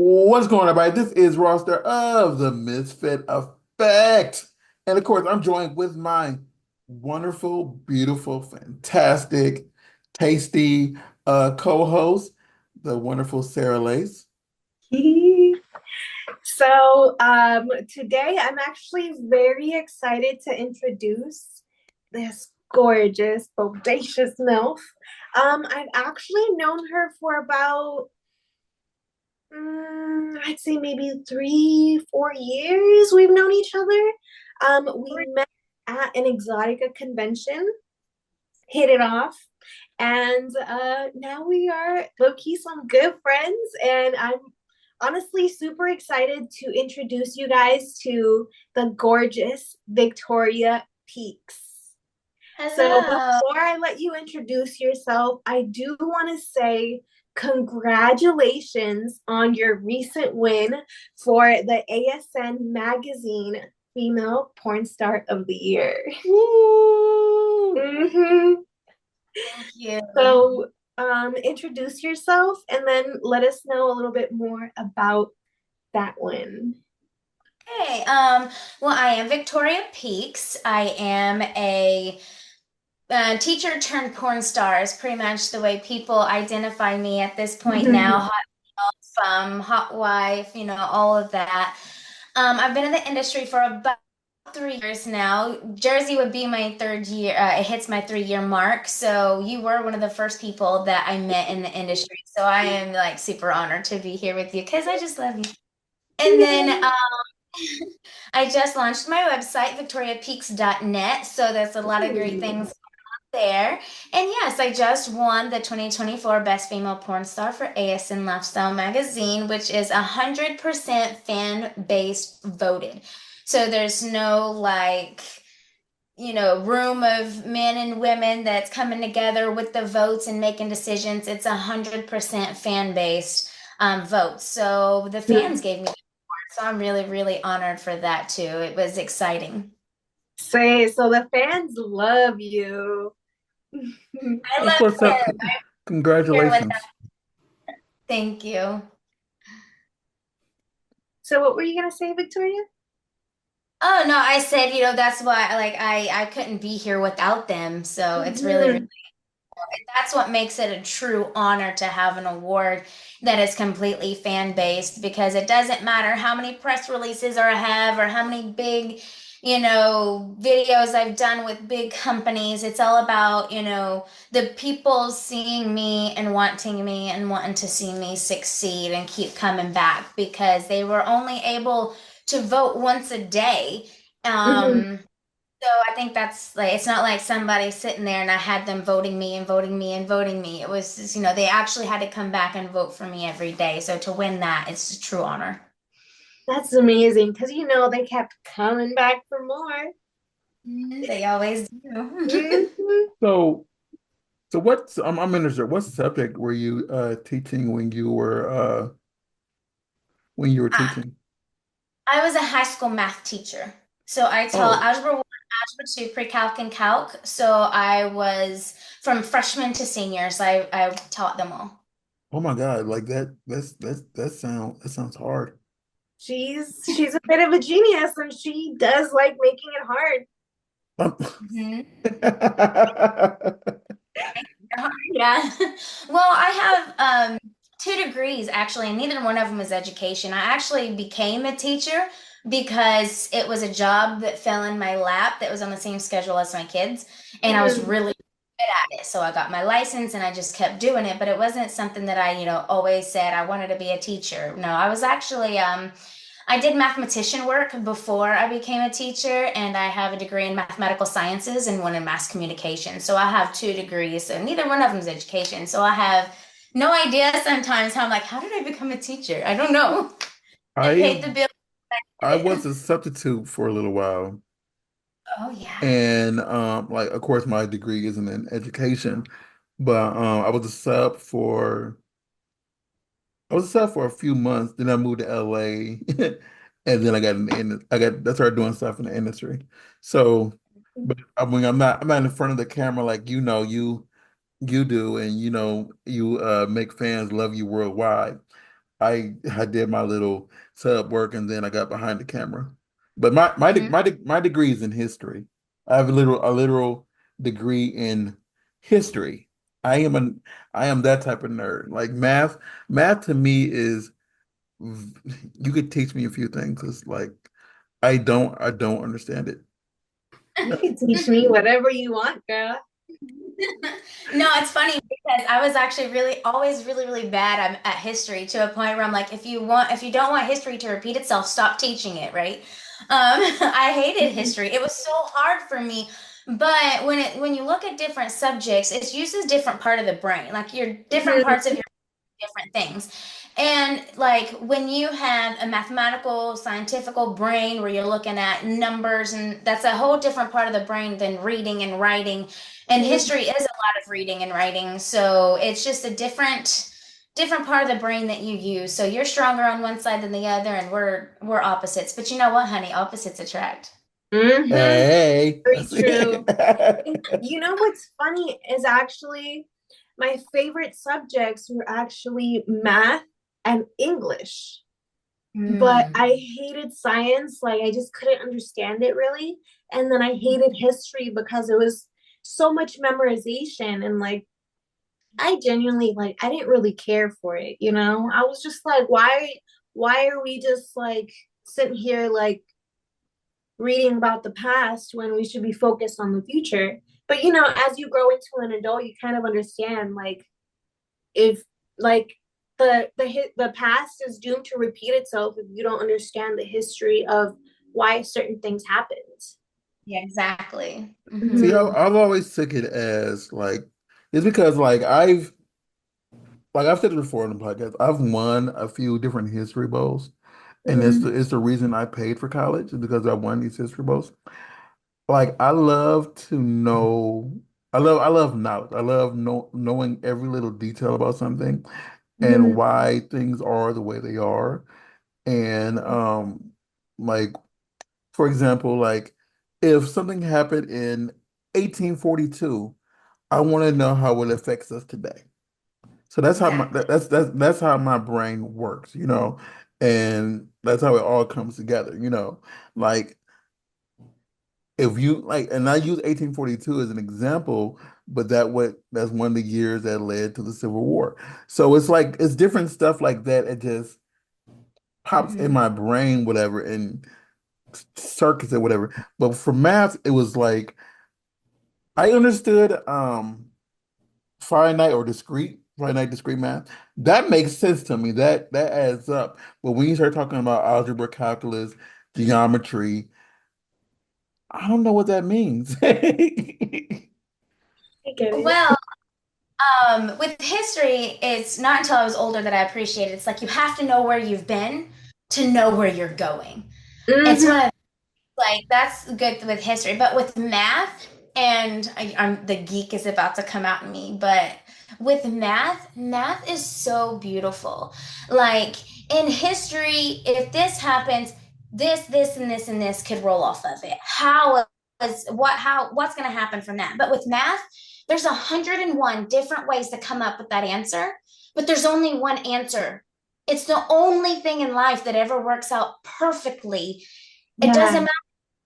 What's going on, everybody? This is Roster of the Misfit Effect. And of course, I'm joined with my wonderful, beautiful, fantastic, tasty co-host, the wonderful Sarah Lace. Today I'm actually very excited to introduce this gorgeous, bodacious MILF. I've actually known her for about, I'd say maybe 3, 4 years we've known each other. We met at an Exotica convention, hit it off, and now we are low-key some good friends, and I'm honestly super excited to introduce you guys to the gorgeous Victoria Peaks. So Hello. before I let you introduce yourself, I do want to say congratulations on your recent win for the ASN Magazine Female Porn Star of the Year. Woo! Mm-hmm. Thank you. Introduce yourself and then let us know a little bit more about that win. Hey, well, I am Victoria Peaks. I am a teacher turned porn star is pretty much the way people identify me at this point now. Hot hot wife, all of that. I've been in the industry for about 3 years now. Jersey would be my third year. It hits my 3 year mark. So you were one of the first people that I met in the industry. So I am like super honored to be here with you because I just love you. And then I just launched my website, victoriapeaks.net. So there's a lot of great things there. And yes, I just won the 2024 Best Female Porn Star for ASN Lifestyle Magazine, which is 100% fan-based voted. So there's no room of men and women that's coming together with the votes and making decisions. It's 100% fan-based votes. So the fans gave me the award. So I'm really, really honored for that too. It was exciting. Say, so the fans love you. I That's love what's up. them. I'm here with Congratulations. them. Thank you. So what were you gonna say, Victoria? Oh no, I said, that's why I couldn't be here without them. So it's really, really Mhm. that's what makes it a true honor to have an award that is completely fan based because it doesn't matter how many press releases I have or how many big, videos I've done with big companies. It's all about, the people seeing me and wanting to see me succeed and keep coming back because they were only able to vote once a day. Mhm. So I think that's like it's not like somebody sitting there and I had them voting me and voting me and voting me. It was just, they actually had to come back and vote for me every day. So to win that, it's a true honor. That's amazing because they kept coming back for more. They always do. Mhm. So, so I'm interested. What subject were you teaching when you were Ah, teaching? I was a high school math teacher. So I taught Oh, algebra 1, algebra 2, pre-calc and calc. So I was from freshmen to seniors. I taught them all. oh my God, like that sounds hard. She's a bit of a genius and she does like making it hard. Um, Mhm. Yeah. Well, I have 2 degrees actually, and neither one of them is education. I actually became a teacher because it was a job that fell in my lap that was on the same schedule as my kids, and I was Mhm. really good at it. So I got my license and I just kept doing it, but it wasn't something that I, always said I wanted to be a teacher. No, I was actually I did mathematician work before I became a teacher, and I have a degree in mathematical sciences and one in mass communication. So I have 2 degrees, and neither one of them is education. So I have no idea sometimes how I'm like, how did I become a teacher? I don't know. I I paid the bill. I was a substitute for a little while, Oh yeah. and like of course my degree isn't in education, but I was a sub for a few months. Then I moved to LA, and then I started doing stuff in the industry. So, but I mean I'm not in front of the camera like you do, and you make fans love you worldwide. I did my little sub work and then I got behind the camera. But Mhm. my degree is in history. I have a literal degree in history. I am an I am that type of nerd. Like math to me is you could teach me a few things. It's like I don't understand it. You can teach me whatever you want, girl. No, it's funny because I was actually really always really bad at history to a point where I'm like, if you don't want history to repeat itself, stop teaching it, right? I hated Mhm. history. It was so hard for me. But when you look at different subjects, it uses different part of the brain, like your different Mhm. parts of your different things. And like when you have a mathematical, scientifical brain where you're looking at numbers, and that's a whole different part of the brain than reading and writing. And Mhm. history is a lot of reading and writing. So it's just a different part of the brain that you use. So you're stronger on one side than the other, and we're opposites. But you know what, honey? Opposites attract. Mhm. Hey, Very that's true. it. And you know what's funny is actually my favorite subjects were actually math and English. But Mm. I hated science. Like I just couldn't understand it really. And then I hated history because it was so much memorization and like I genuinely like I didn't really care for it, you know? I was just like, why are we just like sitting here like reading about the past when we should be focused on the future? But you know, as you grow into an adult, you kind of understand like if like the past is doomed to repeat itself if you don't understand the history of why certain things happened. Yeah, exactly. See, Hmm. Mm-hmm. I've always took it as like it's because like I've said it before in the podcast, I've won a few different history bowls, and Mm-hmm. it's the reason I paid for college is because I won these history bowls. Like I love to know, I love knowledge. I love knowing every little detail about something and Mm-hmm. why things are the way they are. And like for example, like if something happened in 1842, I want to know how it affects us today. So that's how Exactly. that's how my brain works, and that's how it all comes together, Like if you like, and I use 1842 as an example, but that's one of the years that led to the Civil War. So it's like it's different stuff like that. It just pops in Hmm. my brain, whatever, and circuits or whatever. But for math, it was like I understood finite discrete math. That makes sense to me. That adds up. But when you start talking about algebra, calculus, geometry, I don't know what that means. I get it. Well, with history, it's not until I was older that I appreciate it. It's like you have to know where you've been to know where you're going. It's Mm-hmm. one of like that's good with history, but with math, and I'm the geek is about to come out in me, but with math is so beautiful. Like in history, if this happens, this, and this, and this could roll off of it. What's going to happen from that? But with math, there's 101 different ways to come up with that answer, but there's only one answer. It's the only thing in life that ever works out perfectly. It Yeah. doesn't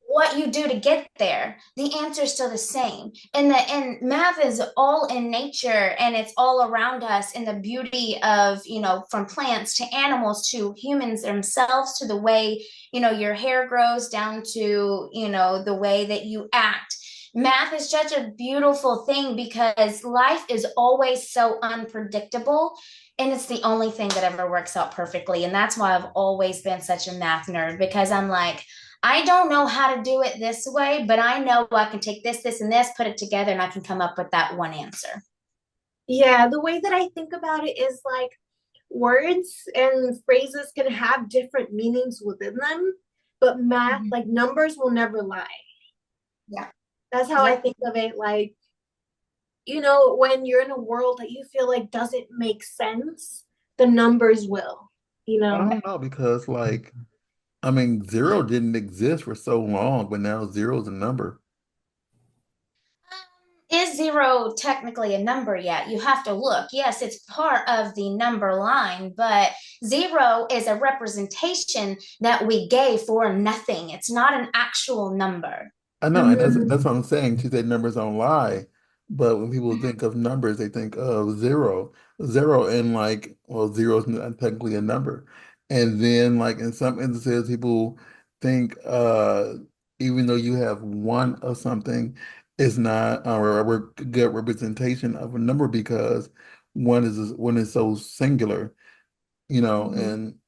what you do to get there, the answer is still the same. And math is all in nature, and it's all around us in the beauty of, from plants to animals to humans themselves, to the way, your hair grows, down to, the way that you act. Math is such a beautiful thing because life is always so unpredictable, and it's the only thing that ever works out perfectly. And that's why I've always been such a math nerd, because I'm like, I don't know how to do it this way, but I know I can take this, and this, put it together, and I can come up with that one answer. Yeah, the way that I think about it is like words and phrases can have different meanings within them, but math, Mhm. like numbers will never lie. Yeah. That's how I Yep. think of it. Like, you know, when you're in a world that you feel like doesn't make sense, the numbers will, you I know? don't know because like I mean zero didn't exist for so long, but now zero is a number. is zero technically a number yet? You have to look. Yes, it's part of the number line, but zero is a representation that we gave for nothing. It's not an actual number. I know, and that's Mhm. what I'm saying. She said numbers don't lie, but when people think of numbers, they think of zero, zero, and like, well, zero is not technically a number. And then, like in some instances, people think even though you have one of something, it's not a good representation of a number because one is so singular, you know. And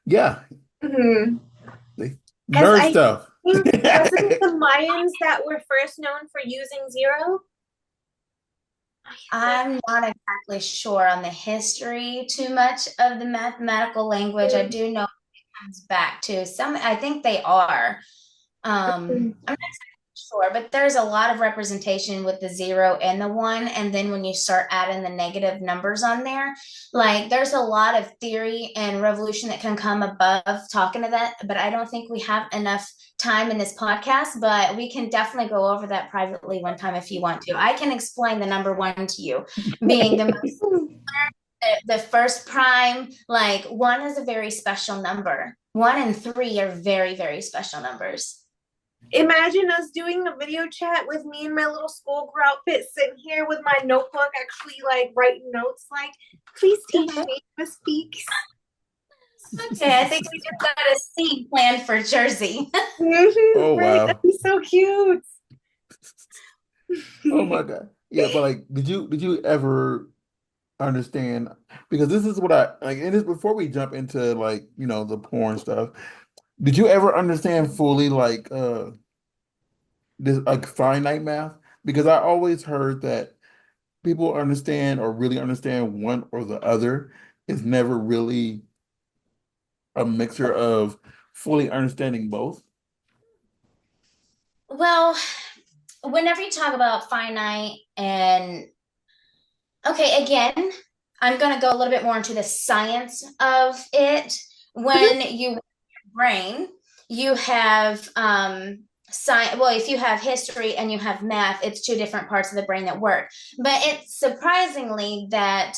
yeah, Mhm. they Because nerd I stuff. think, wasn't it the Mayans that were first known for using zero? I think. I'm not exactly sure on the history too much of the mathematical language. I do know it comes back to some, I think they are. I'm not sure, but there's a lot of representation with the zero and the one. And then when you start adding the negative numbers on there, like there's a lot of theory and revolution that can come above talking to that. But I don't think we have enough time in this podcast, but we can definitely go over that privately one time if you want to. I can explain the number one to you being the first prime. Like one is a very special number. One and three are very, very special numbers. Imagine us doing a video chat with me in my little schoolgirl outfit, sitting here with my notebook, actually like writing notes. Like, please teach me to speak. Okay, I think we just got a scene planned for Jersey. Oh Right, that'd wow. be so cute. Oh my God. Yeah, but like, did you ever understand? Because this is what I like, and this before we jump into like, the porn stuff, did you ever understand fully like this like finite math? Because I always heard that people understand or really understand one or the other. It's never really a mixture of fully understanding both. Well, whenever you talk about finite and okay, again, I'm going to go a little bit more into the science of it. When you brain, you have science. Well, if you have history and you have math, it's two different parts of the brain that work. But it's surprisingly that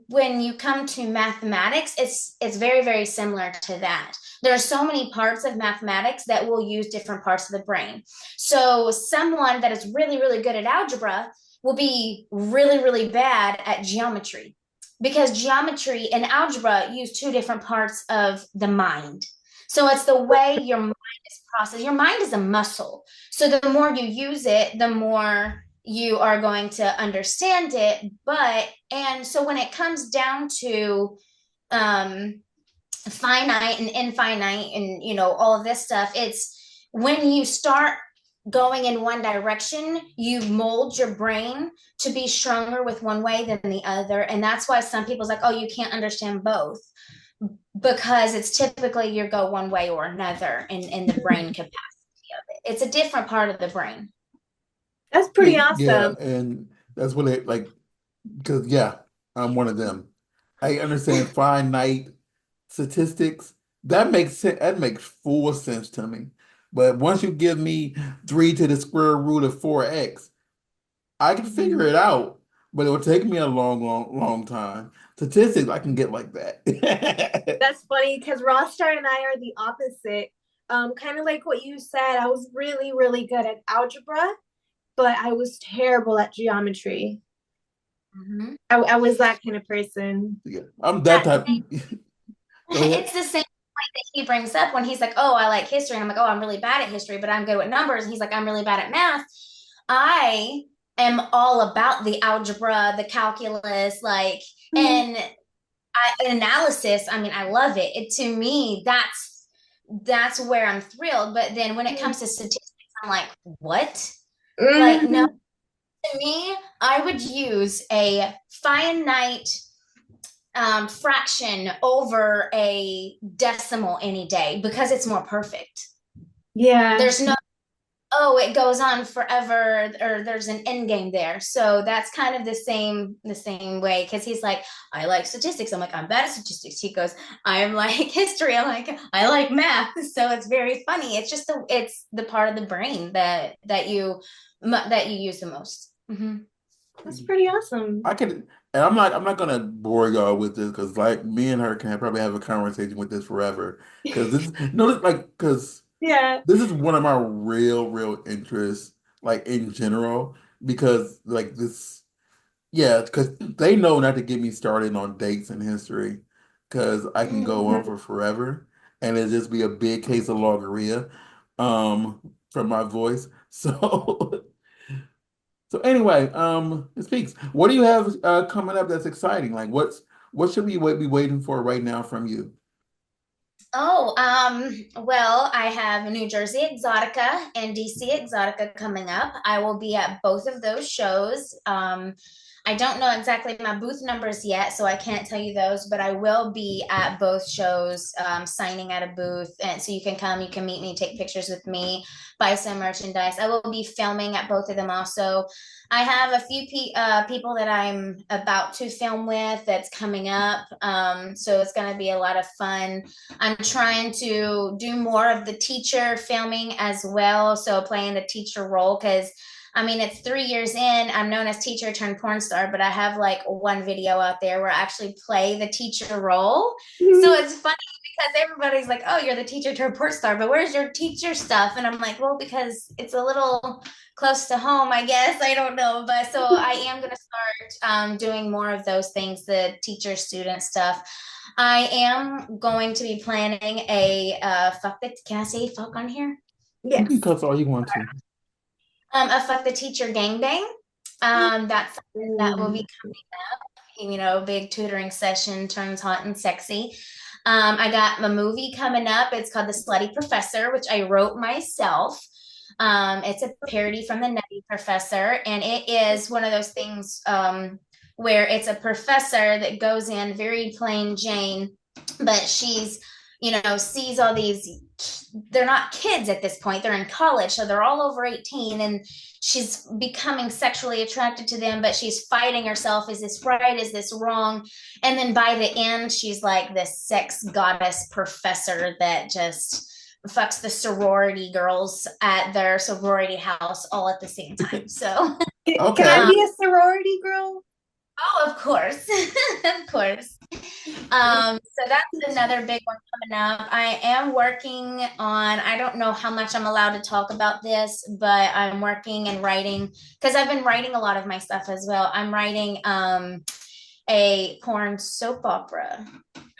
when you come to mathematics, it's very, very similar to that. There are so many parts of mathematics that will use different parts of the brain. So someone that is really, really good at algebra will be really, really bad at geometry because geometry and algebra use two different parts of the mind. So it's the way your mind is processed. Your mind is a muscle. So the more you use it, the more you are going to understand it. And so when it comes down to um, finite and infinite and all of this stuff, it's when you start going in one direction, you mold your brain to be stronger with one way than the other. And that's why some people's like, oh, you can't understand both because it's typically you go one way or another in the brain capacity of it. It's a different part of the brain. That's pretty Yeah, awesome. and that's what it like because yeah, I'm one of them. I understand finite statistics. That makes sense. That makes full sense to me. But once you give me 3 to the square root of 4x, I can figure it out, but it will take me a long, long, long time. Statistics, I can get like that. That's funny because Rostar and I are the opposite. Kind of like what you said, I was really, really good at algebra, but I was terrible at geometry. Mm-hmm. I was that kind of person. Yeah, I'm that type. Go ahead. It's the same point that he brings up when he's like, oh, I like history. And I'm like, oh, I'm really bad at history, but I'm good with numbers. And he's like, I'm really bad at math. I am all about the algebra, the calculus, like, and analysis. I mean, I love it. To me, that's where I'm thrilled. But then when it comes to statistics, I'm like, what? Like, no, Mhm. to me, I would use a finite fraction over a decimal any day because it's more perfect. Yeah. There's no, oh, it goes on forever, or there's an end game there. So that's kind of the same way because he's like, I like statistics. I'm like, I'm bad at statistics. He goes, I'm like history. I'm like, I like math. So it's very funny. It's the part of the brain that you use the most. Hmm. That's pretty awesome. I can, and I'm not gonna bore y'all with this because like me and her can probably have a conversation with this forever. Because this, no, like, because Yeah. this is one of my real interests, like in general, because like this, yeah, because they know not to get me started on dates in history, because I can go on Mhm. for forever, and it just be a big case of logorrhea, from my voice. So, so anyway, it speaks. What do you have coming up that's exciting? Like, what should we be waiting for right now from you? Oh, well, I have New Jersey Exotica and DC Exotica coming up. I will be at both of those shows. I don't know exactly my booth numbers yet, so I can't tell you those, but I will be at both shows, signing at a booth. And so you can come, you can meet me, take pictures with me, buy some merchandise. I will be filming at both of them also. I have a few people that I'm about to film with that's coming up. So it's going to be a lot of fun. I'm trying to do more of the teacher filming as well. So playing the teacher role because I mean, it's 3 years in. I'm known as teacher turned porn star, but I have like one video out there where I actually play the teacher role. So it's funny because everybody's like, oh, you're the teacher turned porn star, but where's your teacher stuff? And I'm like, well, because it's a little close to home, I guess. I don't know. But so I am going to start doing more of those things, the teacher student stuff. I am going to be planning a fuck the, can I say fuck on here? You can Yes. cuss all you want to. A fuck the teacher gangbang. That's something that will be, Ooh. big tutoring session turns hot and sexy. I got a movie coming up. It's called The Slutty Professor, which I wrote myself. It's a parody from The Nutty Professor, and it is one of those things where it's a professor that goes in very plain Jane, but she's, sees all these, they're not kids at this point, they're in college, so they're all over 18, and she's becoming sexually attracted to them, but she's fighting herself. Is this right? Is this wrong? And then by the end, she's like this sex goddess professor that just fucks the sorority girls at their sorority house all at the same time. So, Can I Okay. be a sorority girl? oh, of course, of course. So that's another big one coming up. I am working on, I don't know how much I'm allowed to talk about this, but I'm working and writing because I've been writing a lot of my stuff as well. I'm writing a porn soap opera.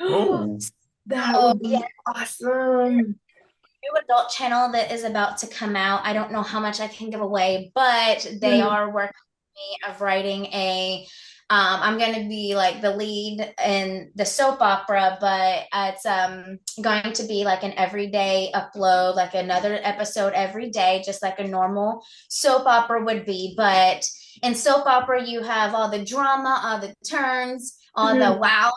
Oh, That Oh, would yeah, be awesome. new adult channel that is about to come out. I don't know how much I can give away, but they Mm. are working with me of writing a I'm going to be like the lead in the soap opera, but it's going to be like an everyday upload, like another episode every day, just like a normal soap opera would be. But in soap opera, you have all the drama, all the turns, all the Mhm. wow.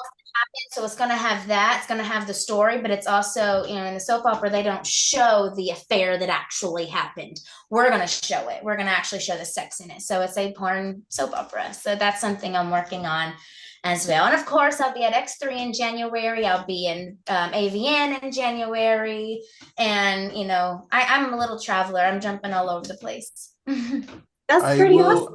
So it's going to have that. It's going to have the story, but it's also, in the soap opera, they don't show the affair that actually happened. We're going to show it. We're going to actually show the sex in it. So it's a porn soap opera. So that's something I'm working on as well. And of course, I'll be at X3 in January. I'll be in AVN in January. And, I'm a little traveler. I'm jumping all over the place. That's pretty awesome.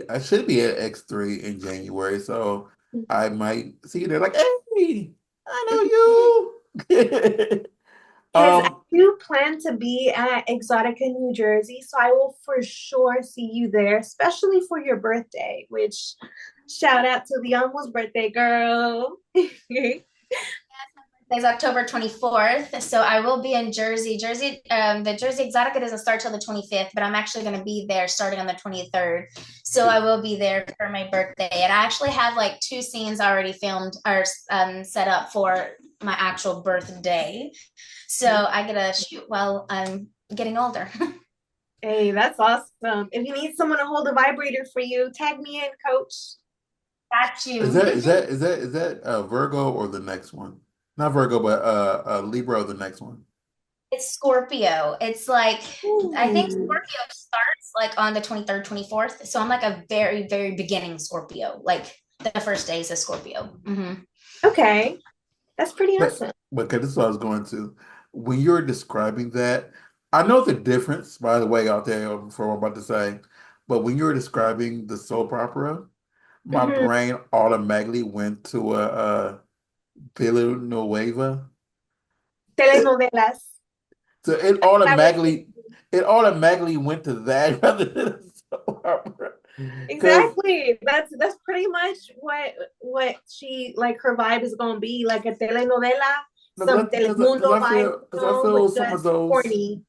I should be at X3 in January, so I might see you there like, hey, I know you. Because I Um, do plan to be at Exotica, New Jersey, so I will for sure see you there, especially for your birthday, which shout out to the almost birthday girl. It's October 24th. So I will be in Jersey. The Jersey Exotica doesn't start till the 25th, but I'm actually going to be there starting on the 23rd. So I will be there for my birthday. And I actually have like two scenes already filmed or set up for my actual birthday. So I get to shoot while I'm getting older. Hey, that's awesome. If you need someone to hold a vibrator for you, tag me in, coach. Got is you. that is that is that is that Virgo or the next one? Not Virgo, but Libra or the next one. It's Scorpio. It's like, I think Ooh. Scorpio starts like on the 23rd, 24th. So I'm like a very, very beginning Scorpio. Like the first days of Scorpio. Hmm. Okay, that's pretty But awesome. okay, this is what I was going to. When you're describing that, I know the difference, by the way, out there for what I'm about to say. but when you were describing the soap opera, my Mhm. brain automatically went to a Villanueva. Telenovelas. So That was it automatically went to that rather than a soap opera. Because exactly. That's pretty much what she like her vibe is gonna be like a telenovela, some Telemundo vibe, because I feel with some of just those corny.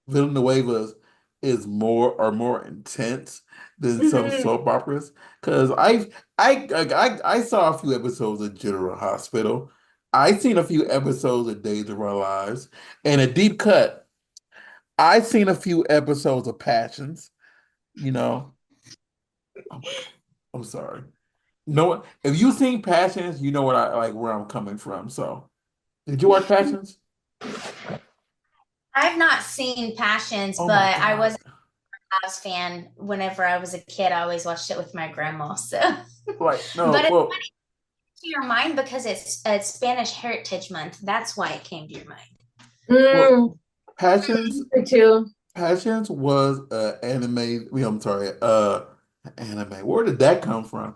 Villanuevas is more intense than some Hmm. soap operas. Because I saw a few episodes of General Hospital. I seen a few episodes of Days of Our Lives, and a deep cut. I seen a few episodes of Passions. You know, oh my God, I'm sorry. No, if you seen Passions, you know what I like where I'm coming from. So, did you watch Passions? I've not seen Passions, Oh but my I was God. a House fan whenever I was a kid. I always watched it with my grandma. So, Like, no, but it's well, to your mind because it's Spanish Heritage Month. That's why it came to your mind. well, Mm, Passions, me too. Passions was anime. I'm sorry, anime. Where did that come from?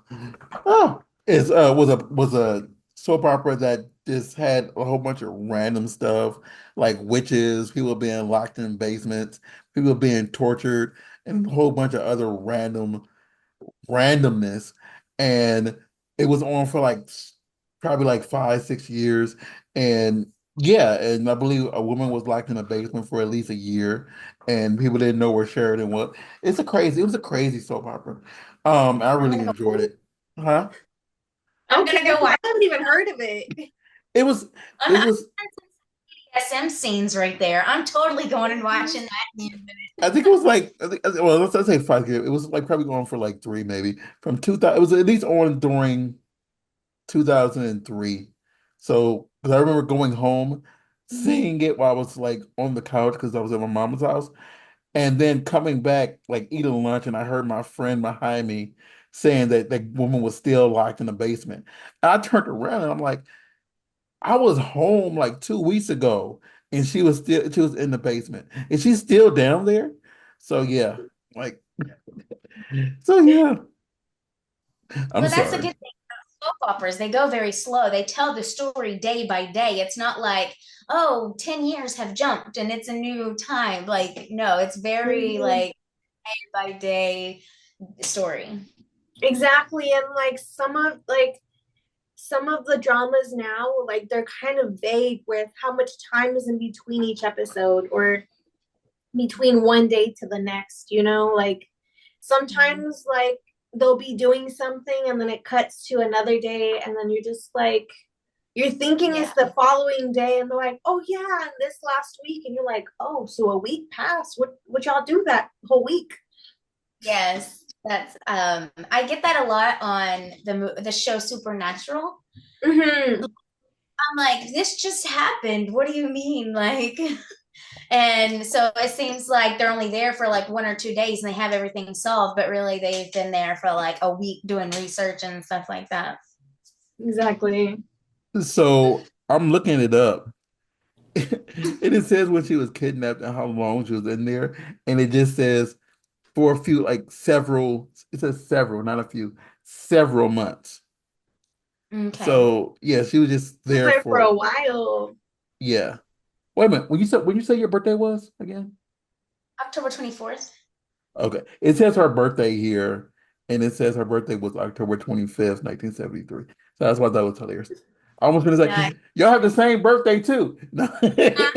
Oh, it's was a soap opera that just had a whole bunch of random stuff, like witches, people being locked in basements, people being tortured, and a whole bunch of other randomness. And it was on for like probably like 5, 6 years. And yeah, and I believe a woman was locked in a basement for at least a year, and people didn't know where Sheridan was. It was a crazy soap opera. I really enjoyed it. Huh? I'm Okay, gonna go 'cause watch. I haven't even heard of it. It was it I'm was SM scenes right there. I'm totally going and watching that in a I think it was like well, let's say 5 years. It was like probably going for like three maybe from 2000. It was at least on during 2003. So, because I remember going home, seeing it while I was like on the couch because I was at my mom's house, and then coming back, like eating lunch, and I heard my friend behind me saying that that woman was still locked in the basement. And I turned around and I'm like, I was home like 2 weeks ago, and she was in the basement. Is she still down there? So yeah, like so yeah. I'm Well, that's a sorry. good thing about soap operas. They go very slow. They tell the story day by day. It's not like, oh, 10 years have jumped and it's a new time. Like, no, it's very Mhm. like day by day story. Exactly, and like some of the dramas now, like they're kind of vague with how much time is in between each episode or between one day to the next, like sometimes like they'll be doing something and then it cuts to another day and then you're just like you're thinking it's Yeah. the following day and they're like, oh yeah, and this last week, and you're like, oh, so a week passed. What y'all do that whole week? Yes. That's I get that a lot on the show Supernatural. Mm-hmm. I'm like, this just happened. What do you mean? Like, and so it seems like they're only there for like 1 or 2 days and they have everything solved, but really they've been there for like a week doing research and stuff like that. Exactly. So I'm looking it up. And it says when she was kidnapped and how long she was in there. And it just says for a few, like several, it says several, not a few, several months. Okay. So yeah, she was just Was there there for for, a while. yeah. Wait a minute. When you say your birthday was again? October 24th. Okay. It says her birthday here, and it says her birthday was October 25th, 1973. So that's why that was hilarious. I almost gonna No, say, y'all have the same birthday too. No. I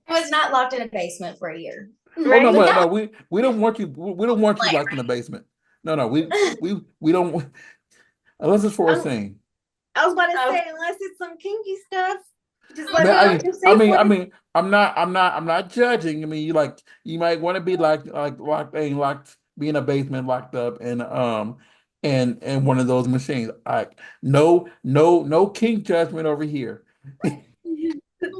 was not locked in a basement for a year. Oh no, Right? But no, that no, we don't want you. We don't want you locked in the basement. No, no, we don't unless it's for a I'm, scene. I was about to okay. say, unless it's some kinky stuff, just let Man, me know Mhm. you're safe with it. I'm not judging. I mean, you might want to be like locked, be in a basement, locked up, and one of those machines. No king judgment over here.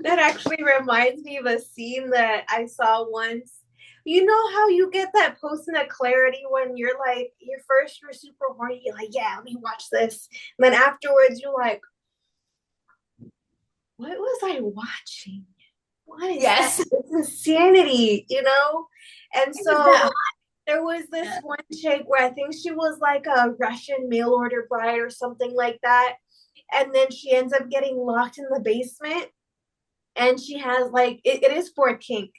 That actually reminds me of a scene that I saw once. You know how you get that post in a clarity when you're like, you're super horny, you're like, yeah, let me watch this. And then afterwards, you're like, what was I watching? what is that? Yes. It's insanity, you know? And It was that so there was this hot. one chick where I think she was like a Russian mail order bride or something like that. And then she ends up getting locked in the basement. And she has like, it is for a kink.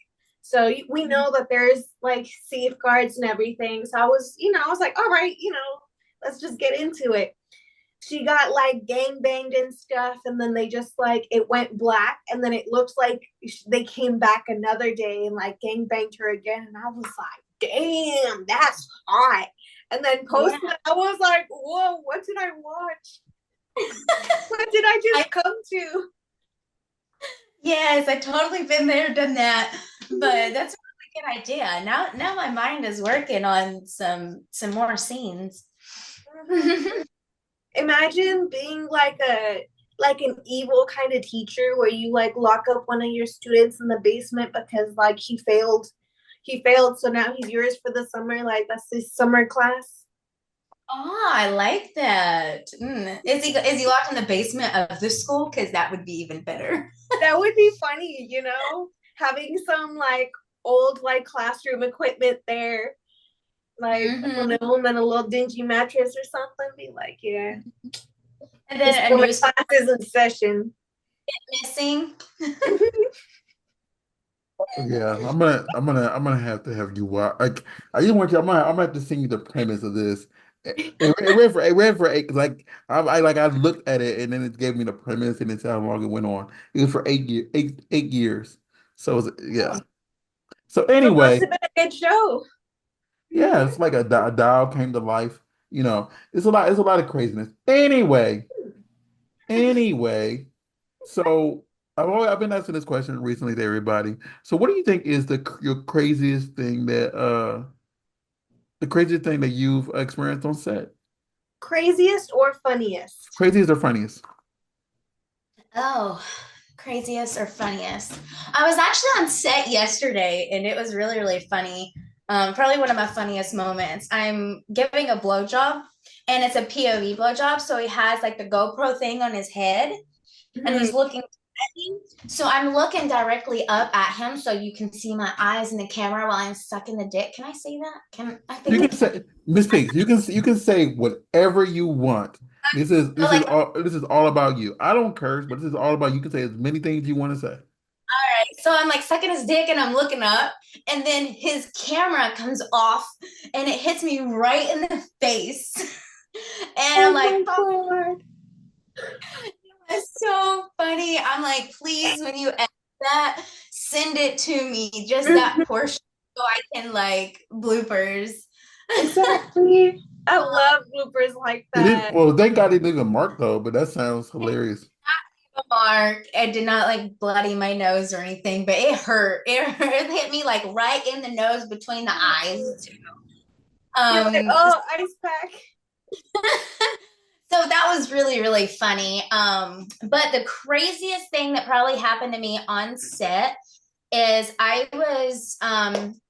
So we know that there's like safeguards and everything. So I was like, all right, let's just get into it. She got like gang banged and stuff, and then they just like it went black, and then it looks like they came back another day and like gang banged her again, and I was like, damn, that's hot. And then Yeah. posted, I was like, whoa, what did I watch? What did I I just come to? Yes, I totally been there, done that. But that's a really good idea. Now my mind is working on some more scenes. Imagine being like an evil kind of teacher where you like lock up one of your students in the basement because like he failed, so now he's yours for the summer, like that's his summer class. Oh, I like that. Is he locked in the basement of the school? Because that would be even better. That would be funny, having some like old like classroom equipment there, like I don't Hmm. know, and then a little dingy mattress or something. Be like, yeah, And this then a summer new class is in session. missing. Yeah, I'm gonna have to have you watch. Like, I just want you. I'm gonna have to send you the premise of this. It ran for 8. Like I looked at it and then it gave me the premise and it's how long it went on. It was for 8 years, 8 years. So yeah. So So it must anyway, have been a good show. yeah, it's like a doll came to life. It's a lot. It's a lot of craziness. Anyway. So I've been asking this question recently to everybody. So what do you think is your craziest thing that you've experienced on set? Craziest or funniest? Craziest or funniest? Oh, craziest or funniest? I was actually on set yesterday and it was really, really funny. Probably one of my funniest moments. I'm giving a blowjob and it's a POV blowjob. So he has like the GoPro thing on his head and Mhm. he's looking at me. So I'm looking directly up at him so you can see my eyes in the camera while I'm sucking the dick. Can I say that? Can I You think I can can? say, Miss Pigs, you can say whatever you want. This is So this is like, all this is all about you. I don't curse, but this is all about you. You can say as many things you want to say. so I'm like sucking his dick and I'm looking up, and then his camera comes off and it hits me right in the face. And I'm Oh like, my oh, god. that's so funny. I'm like, please, when you edit that, send it to me, just that portion, so I can like bloopers. Exactly. I love bloopers like It is that. well, thank God it didn't mark though, but that sounds hilarious. Mark. I did not like bloody my nose or anything, but it hurt. It hit me like right in the nose between the eyes too. You're like, Um, oh, ice pack. so that was really, really funny. But the craziest thing that probably happened to me on set is I was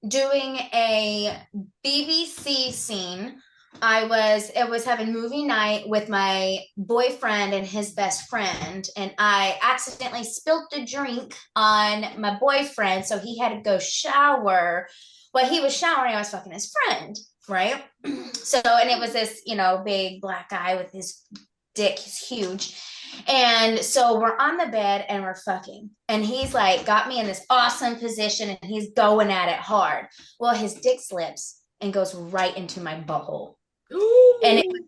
doing a BBC scene. It was having movie night with my boyfriend and his best friend, and I accidentally spilt a drink on my boyfriend, so he had to go shower. While he was showering, I was fucking his friend, right? So, and it was this, big black guy with his dick, he's huge. And so we're on the bed and we're fucking. And he's like, got me in this awesome position and he's going at it hard. Well, his dick slips and goes right into my butthole. And it was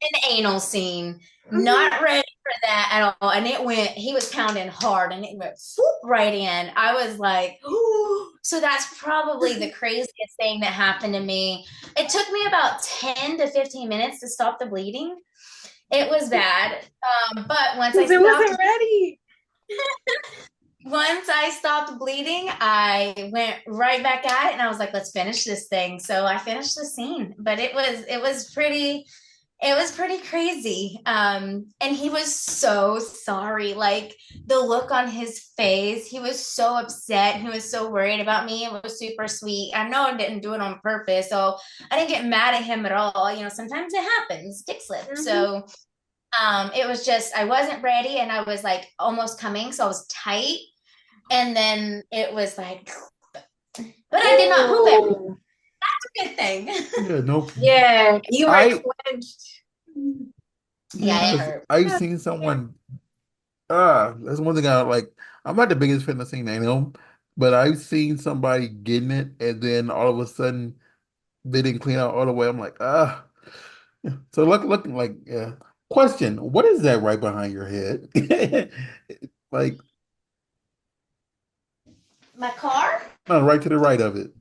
an anal scene, not ready for that at all. And he was pounding hard and it went swoop right in. I was like, ooh. So that's probably the craziest thing that happened to me. It took me about 10 to 15 minutes to stop the bleeding. It was bad. But Because it wasn't ready. once I stopped bleeding, I went right back at it and I was like, let's finish this thing. So I finished the scene, but it was pretty crazy. And he was so sorry. Like the look on his face, he was so upset. He was so worried about me. It was super sweet. I know I didn't do it on purpose. So I didn't get mad at him at all. Sometimes it happens, dick slip. Mm-hmm. So it was just, I wasn't ready and I was like almost coming. So I was tight. and then it was like, but I did not poop it. Oh, That's a good thing. Yeah, nope. yeah, you were I clenched. Yeah, it yes, hurt. I've That's seen weird. someone. That's one thing I like. I'm not the biggest fan of seeing animal, but I've seen somebody getting it, and then all of a sudden they didn't clean out all the way. I'm like, ah. So looking like, yeah. Question: what is that right behind your head? Like, My car? no, right to the right of it.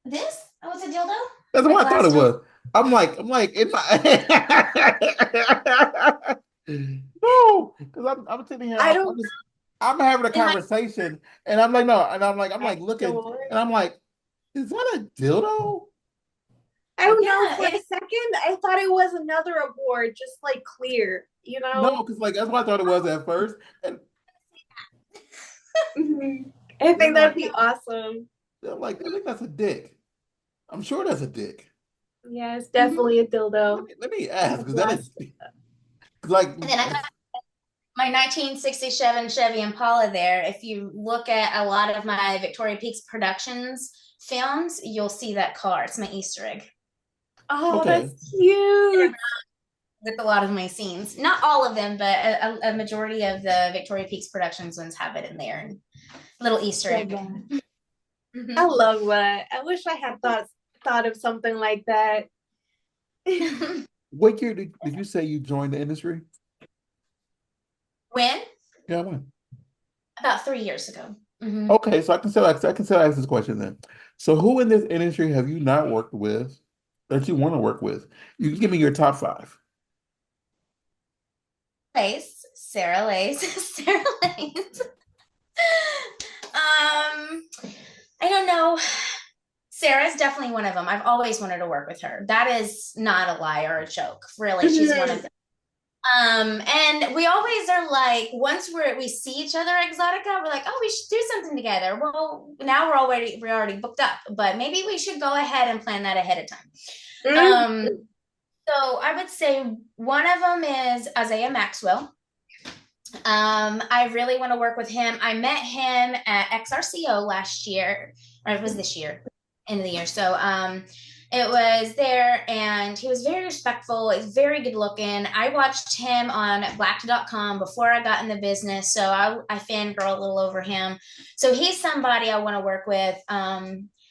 This? Oh, it's a dildo? That's A what I thought glass it dildo? was. I'm like, in my no, because I'm sitting here, I don't I'm having a In my conversation, and I'm like, no, and I'm know. like looking, Sure. and I'm like, is that a dildo? I don't know. yeah, For a second, I thought it was another award, just like clear, you No, know? because like that's what I thought it was at first, and Mhm. I then think I'm that'd like, be awesome. I'm like, I think that's a dick. I'm sure that's a dick. Yeah, it's mhm. definitely a dildo. Let me A ask, is that a glass. like And then I got my 1967 Chevy Impala there. If you look at a lot of my Victoria Peaks Productions films, you'll see that car. It's my Easter egg Oh, okay? that's cute. with a lot of my scenes. Not all of them, but a majority of the Victoria Peaks Productions ones have it in there. And little Easter Love egg. that. I Mhm. love that. I wish I had thought of something like that. What year did you say you joined the industry? When? Yeah, when? About 3 years ago. Hmm. Okay, so I can still ask this question then. So who in this industry have you not worked with that you want to work with? You can give me your top five. Lace, Sarah Lace, Sarah Lace. I don't know. Sarah's definitely one of them. I've always wanted to work with her. That is not a lie or a joke. Really, she's one of Mhm. them. And we always are like, once we see each other at Exotica, we're like, oh, we should do something together. Well, now we're already booked up, but maybe we should go ahead and plan that ahead of time. Um, Mhm. so I would say one of them is Isaiah Maxwell. I really want to work with him. I met him at XRCO last year, or it was this year, end of the year. So it was there, and he was very respectful. He's very good looking. I watched him on blacked.com before I got in the business, so I fangirl a little over him. So he's somebody I want to work with.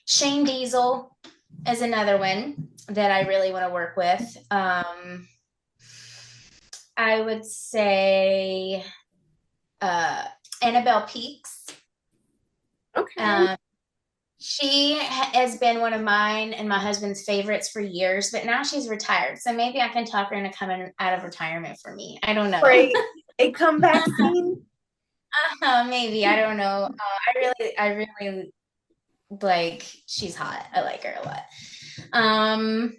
Shane Diesel is another one that I really want to work with. I would say uh, Annabelle Peaks. Okay. Um, she has been one of mine and my husband's favorites for years, but now she's retired. So maybe I can talk her into coming out of retirement for me. I don't For know. a comeback scene. Maybe. I don't know. I really like, she's hot. I like her a lot. Um,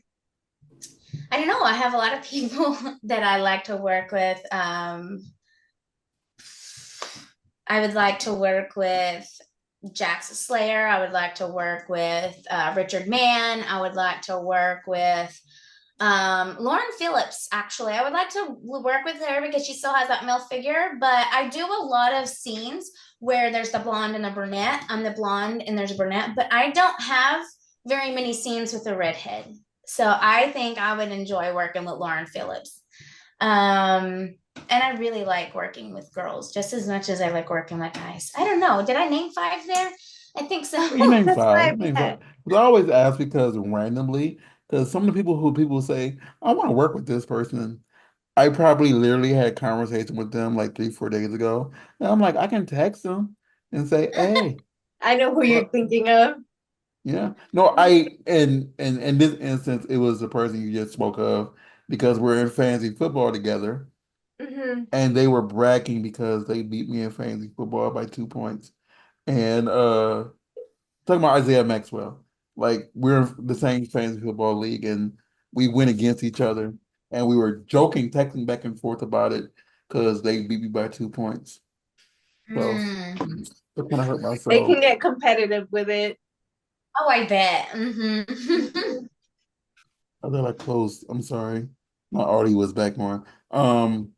I don't know. I have a lot of people that I like to work with. I would like to work with Jax Slayer. I would like to work with Richard Mann. I would like to work with Lauren Phillips, actually. I would like to work with her because she still has that male figure, but I do a lot of scenes where there's the blonde and the brunette. I'm the blonde and there's a brunette, but I don't have very many scenes with a redhead. So I think I would enjoy working with Lauren Phillips. And I really like working with girls just as much as I like working with guys. I don't know. Did I name five there? I think so. You name That's five. You five. name Yeah. five. But I always ask because randomly, because some of the people who people say, I want to work with this person. I probably literally had a conversation with them like 3, 4 days ago. And I'm like, I can text them and say, hey, I know who you're well, thinking of. yeah. No, in this instance, it was the person you just spoke of because we're in fantasy football together. Hmm. And they were bragging because they beat me in fantasy football by 2 points. And talking about Isaiah Maxwell, like we're in the same fantasy football league, and we went against each other, and we were joking, texting back and forth about it because they beat me by 2 points. So Mm. it kind of hurt They myself. can get competitive with it. Oh, I bet. Hmm. Mhm. I thought I closed. I'm sorry, my audio was back on. Um,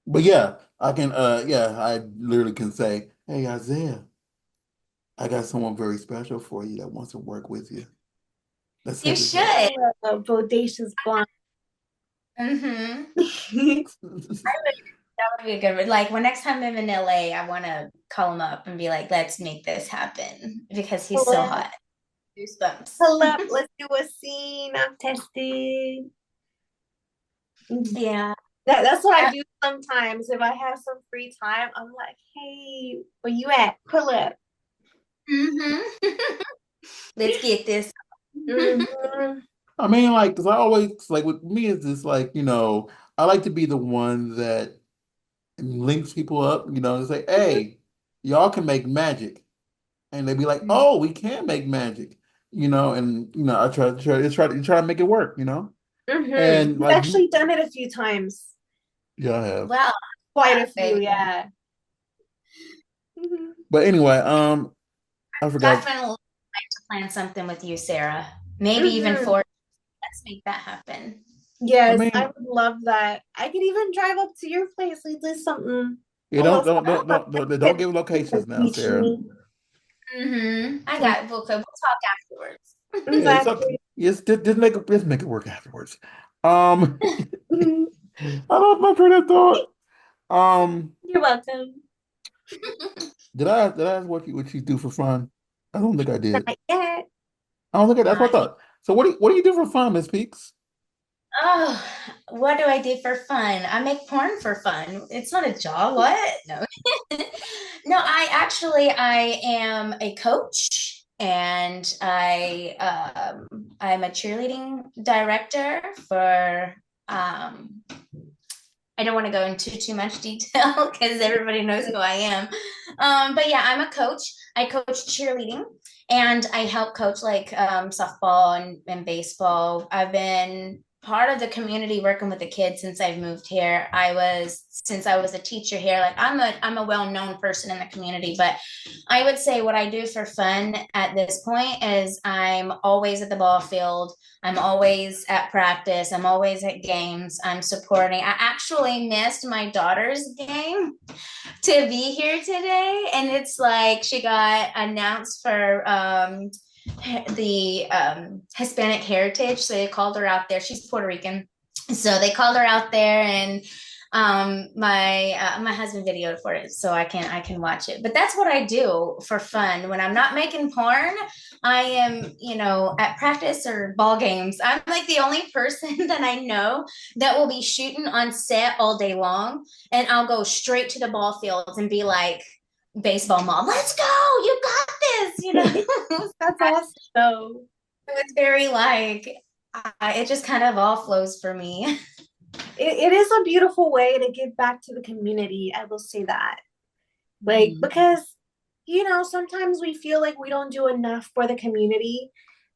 But yeah, I can yeah, I literally can say, hey Isaiah, I got someone very special for you that wants to work with you. Let's You set this up. should. A bodacious blonde. Mm-hmm. That would be a good one. Like when next time I'm in LA, I want to call him up and be like, let's make this happen because he's Pull so up, hot. Goosebumps. pull up. Let's do a scene. I'm tested. Yeah. That's what I do sometimes. If I have some free time, I'm like, hey, where you at? Pull up. Mm-hmm. Let's get this. Mhm. I mean, like, because I always like with me is this like, I like to be the one that links people up, and say, hey, y'all can make magic. And they'd be like, oh, we can make magic, and I try to make it work. And You've like actually done it a few times. yeah, I have. Well, Quite a few, baby. yeah. Mhm. But anyway, I forgot. Definitely like to plan something with you, Sarah. Maybe even Mhm. four. Let's make that happen. I Yes, I mean, would love that. I could even drive up to your place. We do something yeah, a little don't give locations now, Sarah. beachy. Mm-hmm. I Mm, got we'll talk afterwards. Yeah, it's okay. exactly. Yes, just make it work afterwards. Um, Mhm. I lost my train of thought. Um, You're welcome. did I ask what you do for fun? I don't think I did. Not yet. I don't think that's what I Not yet. thought. So what do you do for fun, Miss Peaks? Oh, what do I do for fun? I make porn for fun. It's not a job. What? No. No, I am a coach and I'm a cheerleading director for I don't want to go into too much detail because everybody knows who I am. But yeah, I'm a coach. I coach cheerleading and I help coach like softball and baseball. I've been part of the community working with the kids since I've moved here. Since I was a teacher here, like I'm a well-known person in the community, but I would say what I do for fun at this point is I'm always at the ball field. I'm always at practice. I'm always at games. I'm supporting. I actually missed my daughter's game to be here today. And it's like she got announced for the Hispanic Heritage. So they called her out there. She's Puerto Rican. So they called her out there and my husband videoed for it so I can watch it. But that's what I do for fun when I'm not making porn. I am, at practice or ball games. I'm like the only person that I know that will be shooting on set all day long, and I'll go straight to the ball fields and be like, baseball mom, let's go, you got this. That's awesome, though. It's very like, it just kind of all flows for me. It is a beautiful way to give back to the community. I will say that. Like, Mhm. because, sometimes we feel like we don't do enough for the community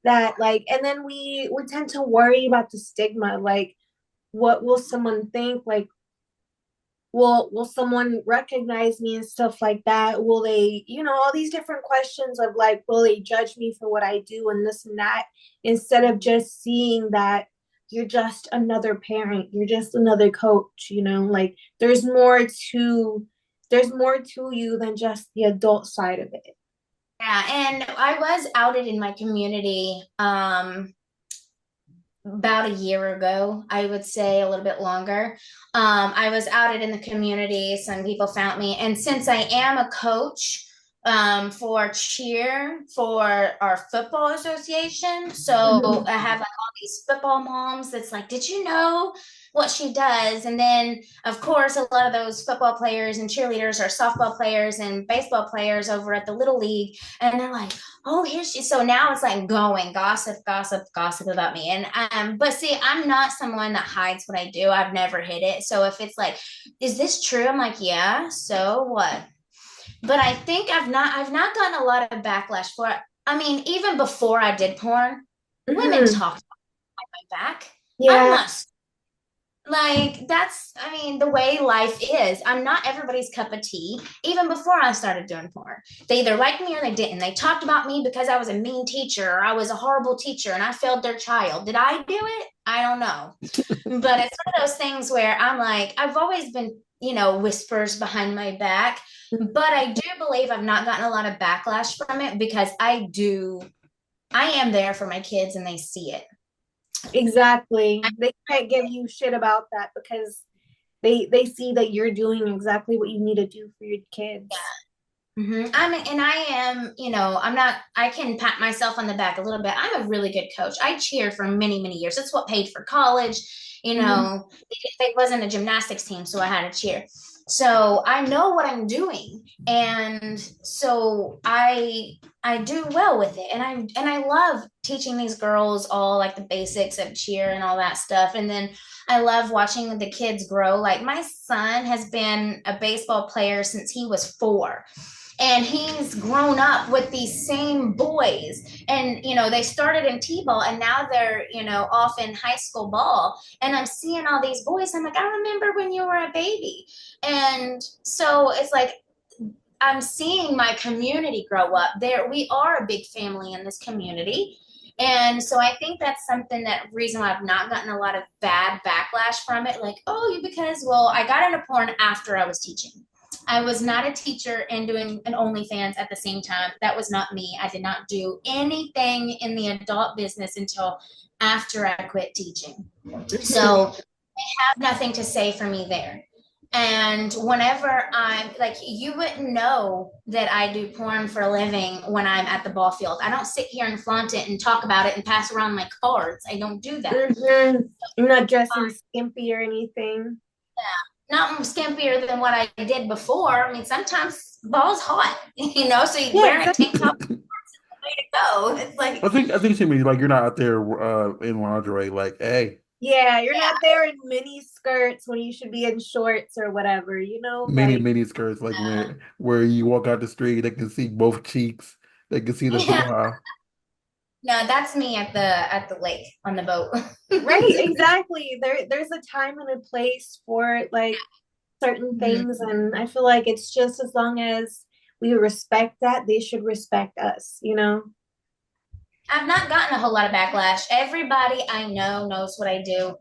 that, like, and then we tend to worry about the stigma. Like, what will someone think? Like, will someone recognize me and stuff like that? Will they, all these different questions of like, will they judge me for what I do and this and that, instead of just seeing that you're just another parent, you're just another coach, like there's more to you than just the adult side of it. Yeah, and I was outed in my community about a year ago, I would say a little bit longer. I was outed in the community. Some people found me. And since I am a coach for cheer for our football association, so Mhm. I have like all these football moms that's like, did you know what she does? And then, of course, a lot of those football players and cheerleaders are softball players and baseball players over at the Little League. And they're like, oh, here she. So now it's like going gossip, gossip, gossip about me. And but see, I'm not someone that hides what I do. I've never hid it. So if it's like, is this true? I'm like, yeah. So what? But I think I've not gotten a lot of backlash for it. I mean, even before I did porn, women Mhm. talked behind my back. I'm Yeah. not. Like that's, I mean, the way life is. I'm not everybody's cup of tea. Even before I started doing porn, they either liked me or they didn't. They talked about me because I was a mean teacher or I was a horrible teacher and I failed their child. Did I do it? I don't know. But it's one of those things where I'm like, I've always been, whispers behind my back, but I do believe I've not gotten a lot of backlash from it because I am there for my kids and they see it. Exactly. They can't give you shit about that because they see that you're doing exactly what you need to do for your kids. And I am, I can pat myself on the back a little bit. I'm a really good coach. I cheered for many, many years. That's what paid for college. Mhm. It wasn't a gymnastics team, so I had to cheer. So I know what I'm doing. And so I do well with it. And I love teaching these girls all like the basics of cheer and all that stuff. And then I love watching the kids grow. Like my son has been a baseball player since he was 4, and he's grown up with these same boys, and they started in t-ball and now they're off in high school ball, and I'm seeing all these boys. I'm like, I remember when you were a baby. And so it's like I'm seeing my community grow up. There we are a big family in this community. And so I think that's something, that reason why I've not gotten a lot of bad backlash from it. Like, oh, because, well, I got into porn after I was teaching. I was not a teacher and doing an OnlyFans at the same time. That was not me. I did not do anything in the adult business until after I quit teaching. So I have nothing to say for me there. And whenever I'm like, you wouldn't know that I do porn for a living when I'm at the ball field. I don't sit here and flaunt it and talk about it and pass around my cards. I don't do that. You're not dressing skimpy or anything. Not skimpier than what I did before. I mean, sometimes ball's hot, so you Yeah, wear a exactly. tank top, the way to go. It's like, I think she means like you're not out there in lingerie, like, hey, Yeah, you're yeah, not there in mini skirts when you should be in shorts or whatever, mini like mini skirts, like where you walk out the street, they can see both cheeks, they can see the yeah. hoo-ha. No, that's me at the lake on the boat. right, exactly. There's a time and a place for like certain Mhm. things, and I feel like it's just as long as we respect that, they should respect us. I've not gotten a whole lot of backlash. Everybody I know knows what I do,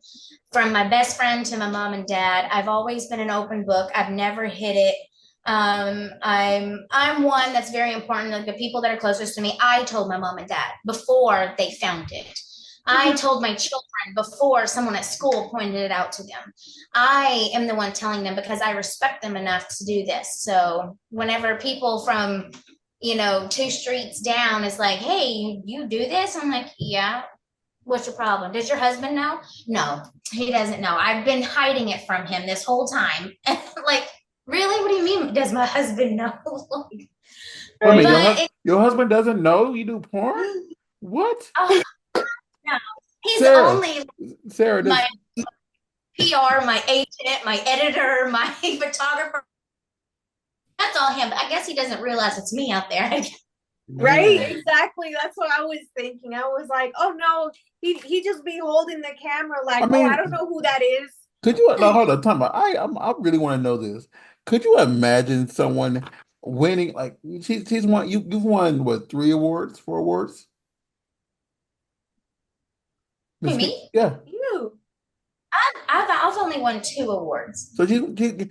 from my best friend to my mom and dad. I've always been an open book. I've never hid it. I'm one that's very important. Like the people that are closest to me, I told my mom and dad before they found it. I Mhm. told my children before someone at school pointed it out to them. I am the one telling them because I respect them enough to do this. So whenever people from 2 streets down is like, hey, you do this, I'm like, yeah. What's your problem? Does your husband know? No, he doesn't know. I've been hiding it from him this whole time. Like, really? What do you mean? Does my husband know? Wait a minute, Right. But your husband doesn't know you do porn? What? oh no, he's Sarah, only Sarah, my this PR, my agent, my editor, my photographer. That's all him. But I guess he doesn't realize it's me out there. Right, man. exactly. That's what I was thinking. I was like, oh no, he just be holding the camera I like, oh, I don't mean, know who that is. could you now hold on, time out. I really want to know this. Could you imagine someone winning like she's won you've won what, 3 awards, 4 awards? Who, Miss me? Yeah. You. I've only won 2 awards. So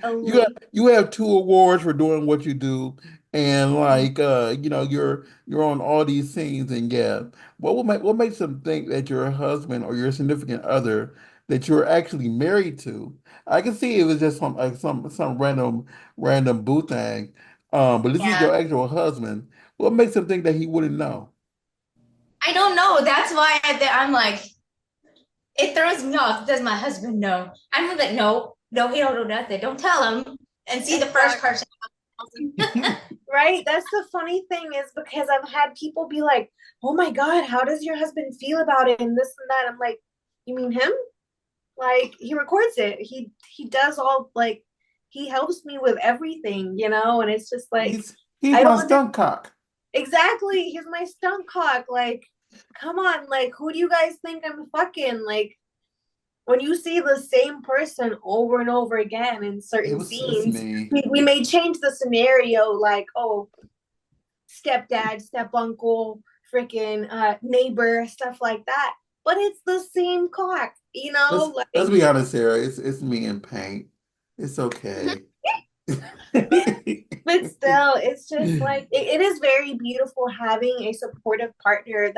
Oh. you have 2 awards for doing what you do, and Mhm. like you're on all these things, and yeah, what makes them think that your husband or your significant other that you're actually married to? I can see it was just some random boo thing, but this is Yeah. your actual husband. What makes them think that he wouldn't know? I don't know. That's why I'm like, it throws me off. Does my husband know? I'm like, no, no, he don't know nothing. Don't tell him. And see the first Exactly. person. Right? That's the funny thing is because I've had people be like, oh my God, how does your husband feel about it and this and that? I'm like, you mean him? Like he records it. He does all like he helps me with everything, and it's just like He's I my don't understand. stunt cock. Exactly. He's my stunt cock. Like, come on, like who do you guys think I'm fucking? Like, when you see the same person over and over again in certain It's scenes, me. we may change the scenario, like, oh, stepdad, step uncle, freaking neighbor, stuff like that. But it's the same clock, Let's be honest, Sarah. It's me in paint. It's okay. but still, it's just like it is very beautiful having a supportive partner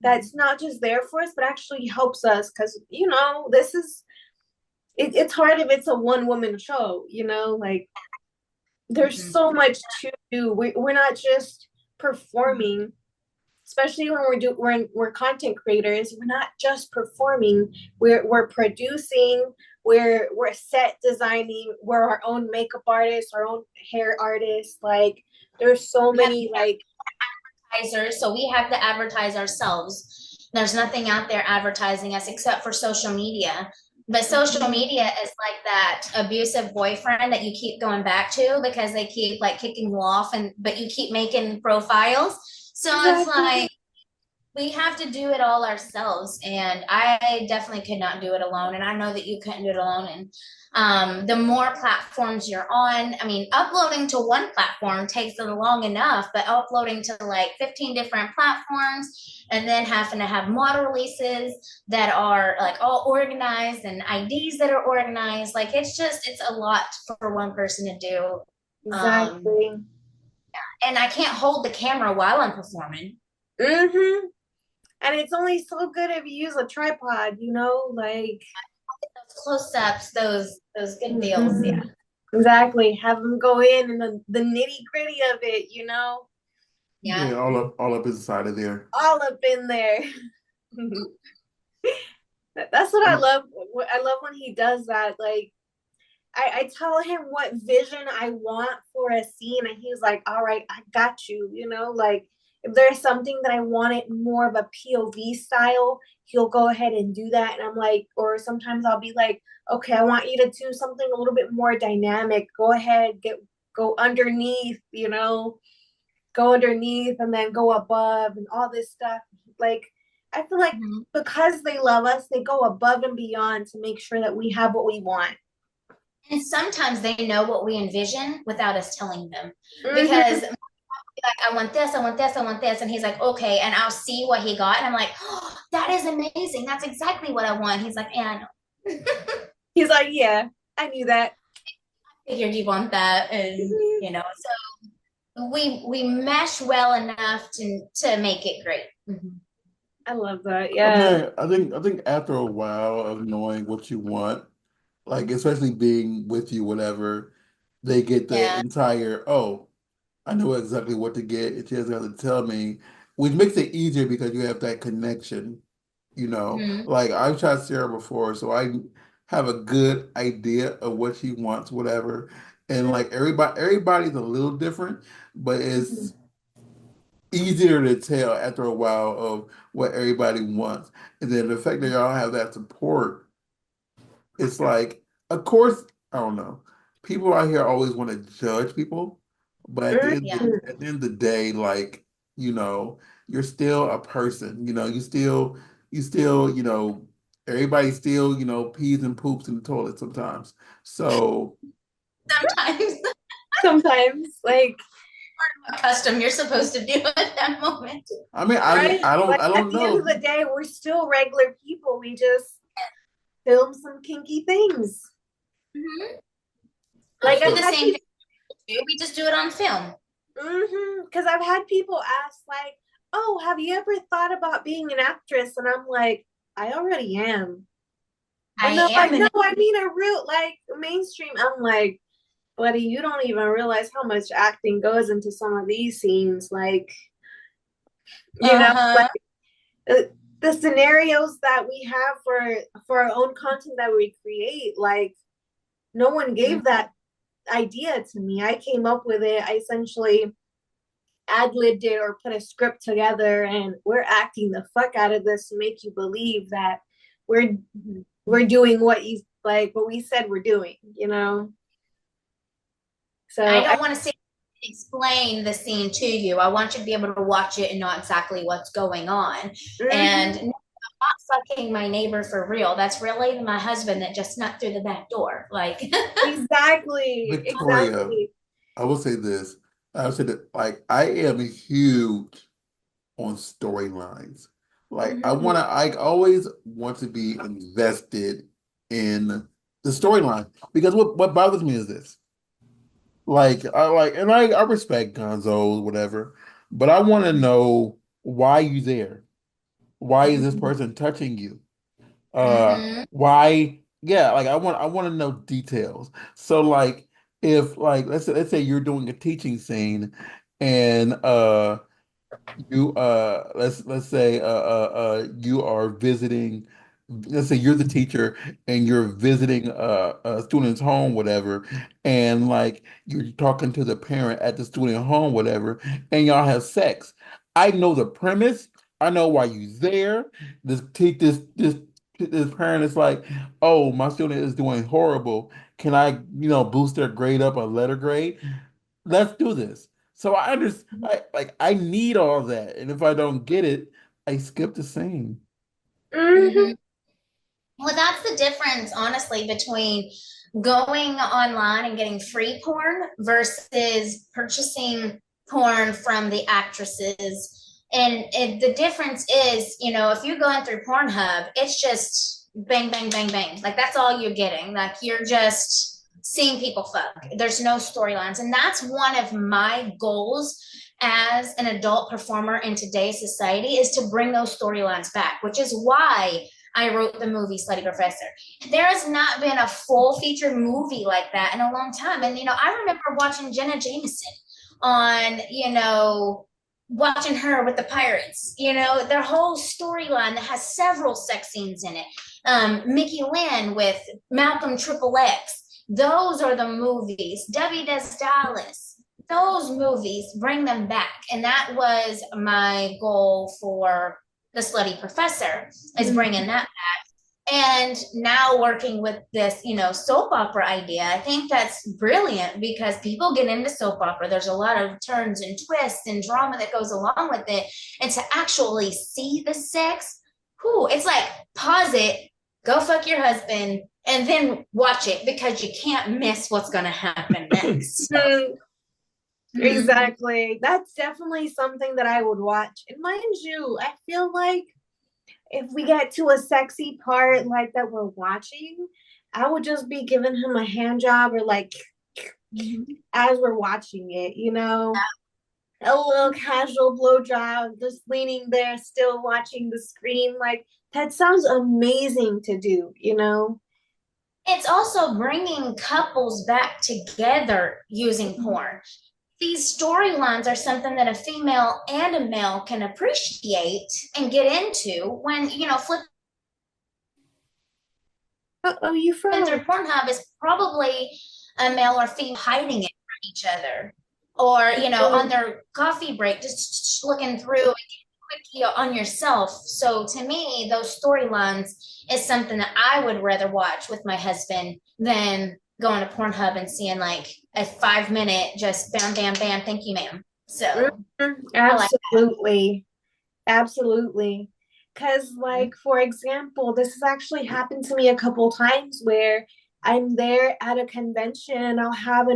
that's not just there for us, but actually helps us because this is it's hard if it's a one woman show, like there's Mhm. so much to do. We're not just performing, especially when we're content creators. We're not just performing. We're producing. We're set designing. We're our own makeup artists, our own hair artists. Like there's so We have many like. advertisers, so we have to advertise ourselves. There's nothing out there advertising us except for social media. But social media is like that abusive boyfriend that you keep going back to because they keep like kicking you off, and but you keep making profiles. So it's Exactly. like we have to do it all ourselves, and I definitely could not do it alone, and I know that you couldn't do it alone. And the more platforms you're on, I mean, uploading to one platform takes long enough, but uploading to like 15 different platforms and then having to have model releases that are like all organized and IDs that are organized, like it's a lot for one person to do. um, Exactly. and I can't hold the camera while I'm performing. Mm-hmm. And it's only so good if you use a tripod, like. Those close-ups, those good deals. Yeah. Mhm. Exactly. Have them go in and the nitty gritty of it. Yeah. Yeah, all up inside of there. All up in there. That's what I I'm love. I love when he does that. Like, I tell him what vision I want for a scene, and he's like, "All right, I got you." Like if there's something that I want it more of a POV style, he'll go ahead and do that. And I'm like, or sometimes I'll be like, "Okay, I want you to do something a little bit more dynamic. Go ahead, go underneath, go underneath and then go above and all this stuff." Like I feel like Mm-hmm. because they love us, they go above and beyond to make sure that we have what we want. And sometimes they know what we envision without us telling them. Mm-hmm. Because like, I want this, I want this, I want this. And he's like, okay. And I'll see what he got. And I'm like, oh, that is amazing. That's exactly what I want. He's like, yeah, I know. He's like, yeah, I knew that. Figured you want that. And so we mesh well enough to make it great. Mm-hmm. I love that. I Yeah. mean, I think after a while of knowing what you want, like especially being with you, whatever, they get the Yeah. entire, oh, I know exactly what to get. It just have to tell me, which makes it easier because you have that connection, Mm-hmm. Like I've tried Sarah before, so I have a good idea of what she wants, whatever. And like everybody's a little different, but it's easier to tell after a while of what everybody wants. And then the fact that y'all have that support, it's like, of course, I don't know. People out here always want to judge people, but Yeah. at the end of the day, like, you're still a person, you still, everybody still, pees and poops in the toilet sometimes. So, Sometimes Sometimes, like, custom you're supposed to do at that moment. I mean, right? Like I at don't the end of know. the day, we're still regular people. We just film some kinky things. Mm-hmm. We Like do I've the had same thing. people. We just do it on film. Because I've had people ask, like, "Oh, have you ever thought about being an actress?" And I'm like, "I already am." And I they're like, am "No, in I mean a real like mainstream." I'm like, "Buddy, you don't even realize how much acting goes into some of these scenes. Like, like uh-huh. the scenarios that we have for our own content that we create. Like, no one gave that idea to me. I came up with it. I essentially ad-libbed it or put a script together, and we're acting the fuck out of this to make you believe that we're we're doing what we said we're doing. I So don't want to say explain the scene to you. I want you to be able to watch it and know exactly what's going on. And mhm. not fucking my neighbor for real. That's really my husband that just snuck through the back door. Like, Exactly, Victoria, exactly. I will say this. I would say that like I am huge on storylines. Like Hmm. I always want to be invested in the storyline because what bothers me is this. Like I respect Gonzo, whatever, but I want to know why you there. Why is this person touching you? mm-hmm. Why? Yeah, like I want to know details. So like if like let's say you're doing a teaching scene and you let's say you are visiting, let's say you're the teacher and you're visiting a student's home, whatever, and like you're talking to the parent at the student home, whatever, and y'all have sex. I know the premise. I know why you there. This parent is like, oh, my student is doing horrible. Can I, boost their grade up a letter grade? Let's do this. So I understand, I need all that, and if I don't get it, I skip the scene. Hmm. Mm-hmm. Well, that's the difference, honestly, between going online and getting free porn versus purchasing porn from the actresses. And the difference is, if you're going through Pornhub, it's just bang, bang, bang, bang. Like that's all you're getting. Like you're just seeing people fuck. There's no storylines. And that's one of my goals as an adult performer in today's society is to bring those storylines back, which is why I wrote the movie Slutty Professor. There has not been a full feature movie like that in a long time. And, I remember watching Jenna Jameson on, watching her with the pirates, their whole storyline that has several sex scenes in it. Mickey Lynn with Malcolm Triple X. Those are the movies. Debbie Does Dallas. Those movies, bring them back. And that was my goal for the Slutty Professor, is bringing that back. And now working with this, soap opera idea, I think that's brilliant because people get into soap opera. There's a lot of turns and twists and drama that goes along with it. And to actually see the sex, whew, it's like pause it, go fuck your husband, and then watch it because you can't miss what's going to happen next. Mm-hmm. Exactly. That's definitely something that I would watch. And mind you, I feel like if we get to a sexy part like that we're watching, I would just be giving him a hand job or like as we're watching it, a little casual blow job, just leaning there, still watching the screen. Like that sounds amazing to do. It's also bringing couples back together using porn. These storylines are something that a female and a male can appreciate and get into when, flipping Oh, you through froze. Pornhub is probably a male or female hiding it from each other. Or, on their coffee break, just looking through and getting quick on yourself. So to me, those storylines is something that I would rather watch with my husband than going to Pornhub and seeing like a 5 minute just bam, bam, bam, thank you, ma'am. So I like Absolutely. Absolutely. Because, that. like, for example, this has actually happened to me a couple times where I'm there at a convention and I'll have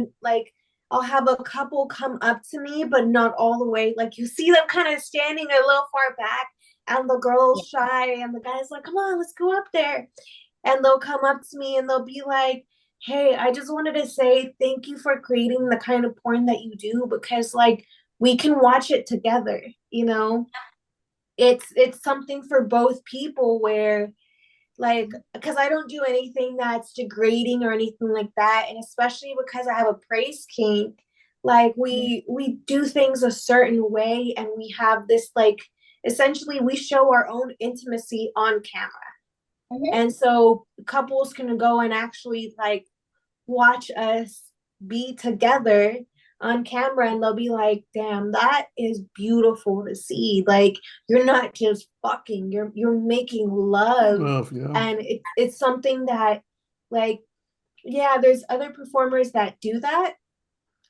a couple come up to me, but not all the way. Like, you see them kind of standing a little far back, and the girl's shy, and the guy's like, come on, let's go up there. And they'll come up to me and they'll be like, hey, I just wanted to say thank you for creating the kind of porn that you do because, like, we can watch it together. It's something for both people where like because I don't do anything that's degrading or anything like that, and especially because I have a praise kink, like we do things a certain way and we have this like essentially we show our own intimacy on camera, Mhm. and so couples can go and actually like watch us be together on camera and they'll be like, damn, that is beautiful to see. Like you're not just fucking, you're making love. Love, yeah. And it's something that like, yeah, there's other performers that do that,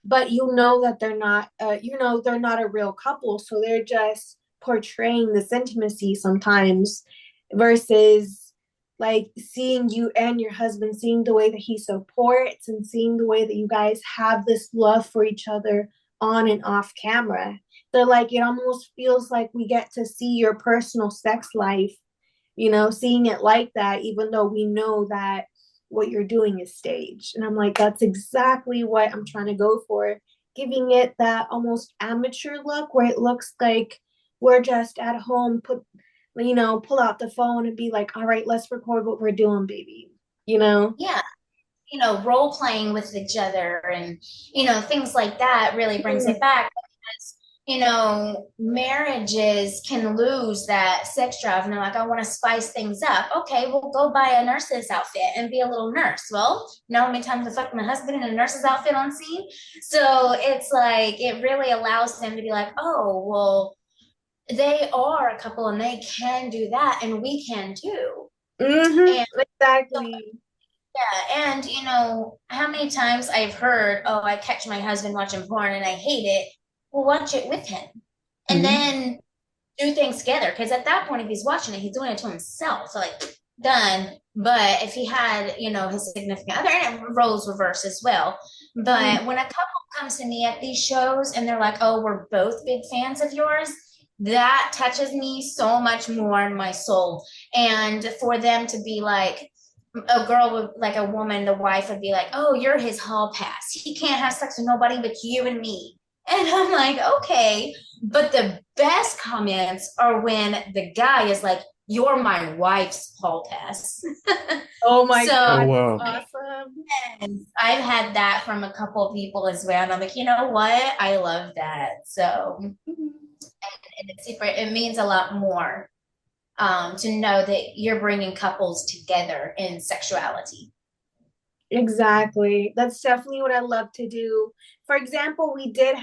but that they're not they're not a real couple. So they're just portraying this intimacy sometimes. versus like seeing you and your husband, seeing the way that he supports and seeing the way that you guys have this love for each other on and off camera. They're like, it almost feels like we get to see your personal sex life, seeing it like that, even though we know that what you're doing is staged. And I'm like, that's exactly what I'm trying to go for, giving it that almost amateur look where it looks like we're just at home, pull out the phone and be like, all right, let's record what we're doing, baby. Yeah. Role playing with each other and, things like that really brings it back because, marriages can lose that sex drive and they're like, I want to spice things up. Okay, well, go buy a nurse's outfit and be a little nurse. Well, how many times I fucked my husband in a nurse's outfit on scene? So it's like, it really allows them to be like, oh, well, they are a couple and they can do that and we can too. Mm-hmm. And so Exactly. yeah, and how many times I've heard, oh, I catch my husband watching porn and I hate it. Well, watch it with him. And Mhm. then do things together. Because at that point, if he's watching it, he's doing it to himself. So like done. But if he had, his significant other, and it roles reverse as well. Mm. But when a couple comes to me at these shows and they're like, oh, we're both big fans of yours, that touches me so much more in my soul. And for them to be like, a girl would like a woman, the wife would be like, oh, you're his hall pass. He can't have sex with nobody but you and me. And I'm like, okay. But the best comments are when the guy is like, you're my wife's hall pass. Oh my Oh, So God, wow. awesome. I've had that from a couple of people as well. And I'm like, you know what? I love that. So, and it's secret, it means a lot more to know that you're bringing couples together in sexuality. Exactly. That's definitely what I love to do. For example, we did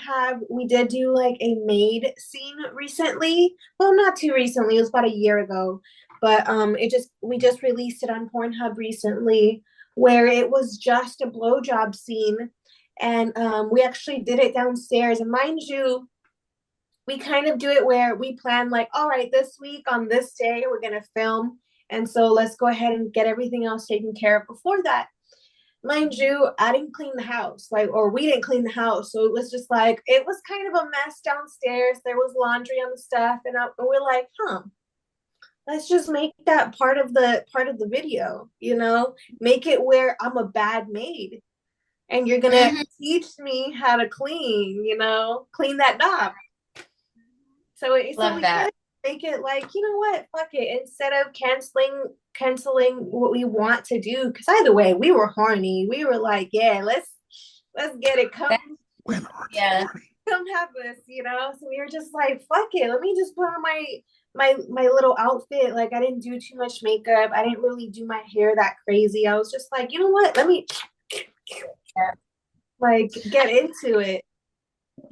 do like a maid scene recently. Well, not too recently, it was about a year ago. But we just released it on Pornhub recently where it was just a blowjob scene. And we actually did it downstairs. And mind you, we kind of do it where we plan like, all right, this week on this day we're gonna film. And so let's go ahead and get everything else taken care of before that. Mind you, I didn't clean the house, like, or we didn't clean the house. So it was just like, it was kind of a mess downstairs. There was laundry on the stuff. And we're like, let's just make that part of the video, make it where I'm a bad maid and you're going to Mm-hmm. teach me how to clean, clean that knob. So Love we kind that. of make it like, you know what, fuck it. Instead of canceling what we want to do, because either way, we were horny. We were like, yeah, let's get it. That When aren't you yeah. horny? Come have this. So we were just like, fuck it. Let me just put on my little outfit. Like I didn't do too much makeup. I didn't really do my hair that crazy. I was just like, you know what? Let me like get into it.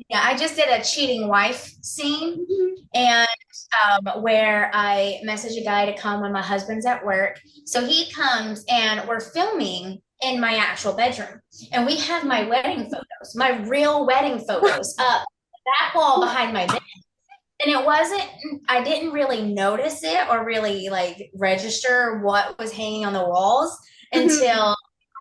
Yeah, I just did a cheating wife scene Mhm. and where I message a guy to come when my husband's at work. So he comes and we're filming in my actual bedroom. And we have my wedding photos, my real wedding photos up that wall behind my bed. And it wasn't, I didn't really notice it or really like register what was hanging on the walls until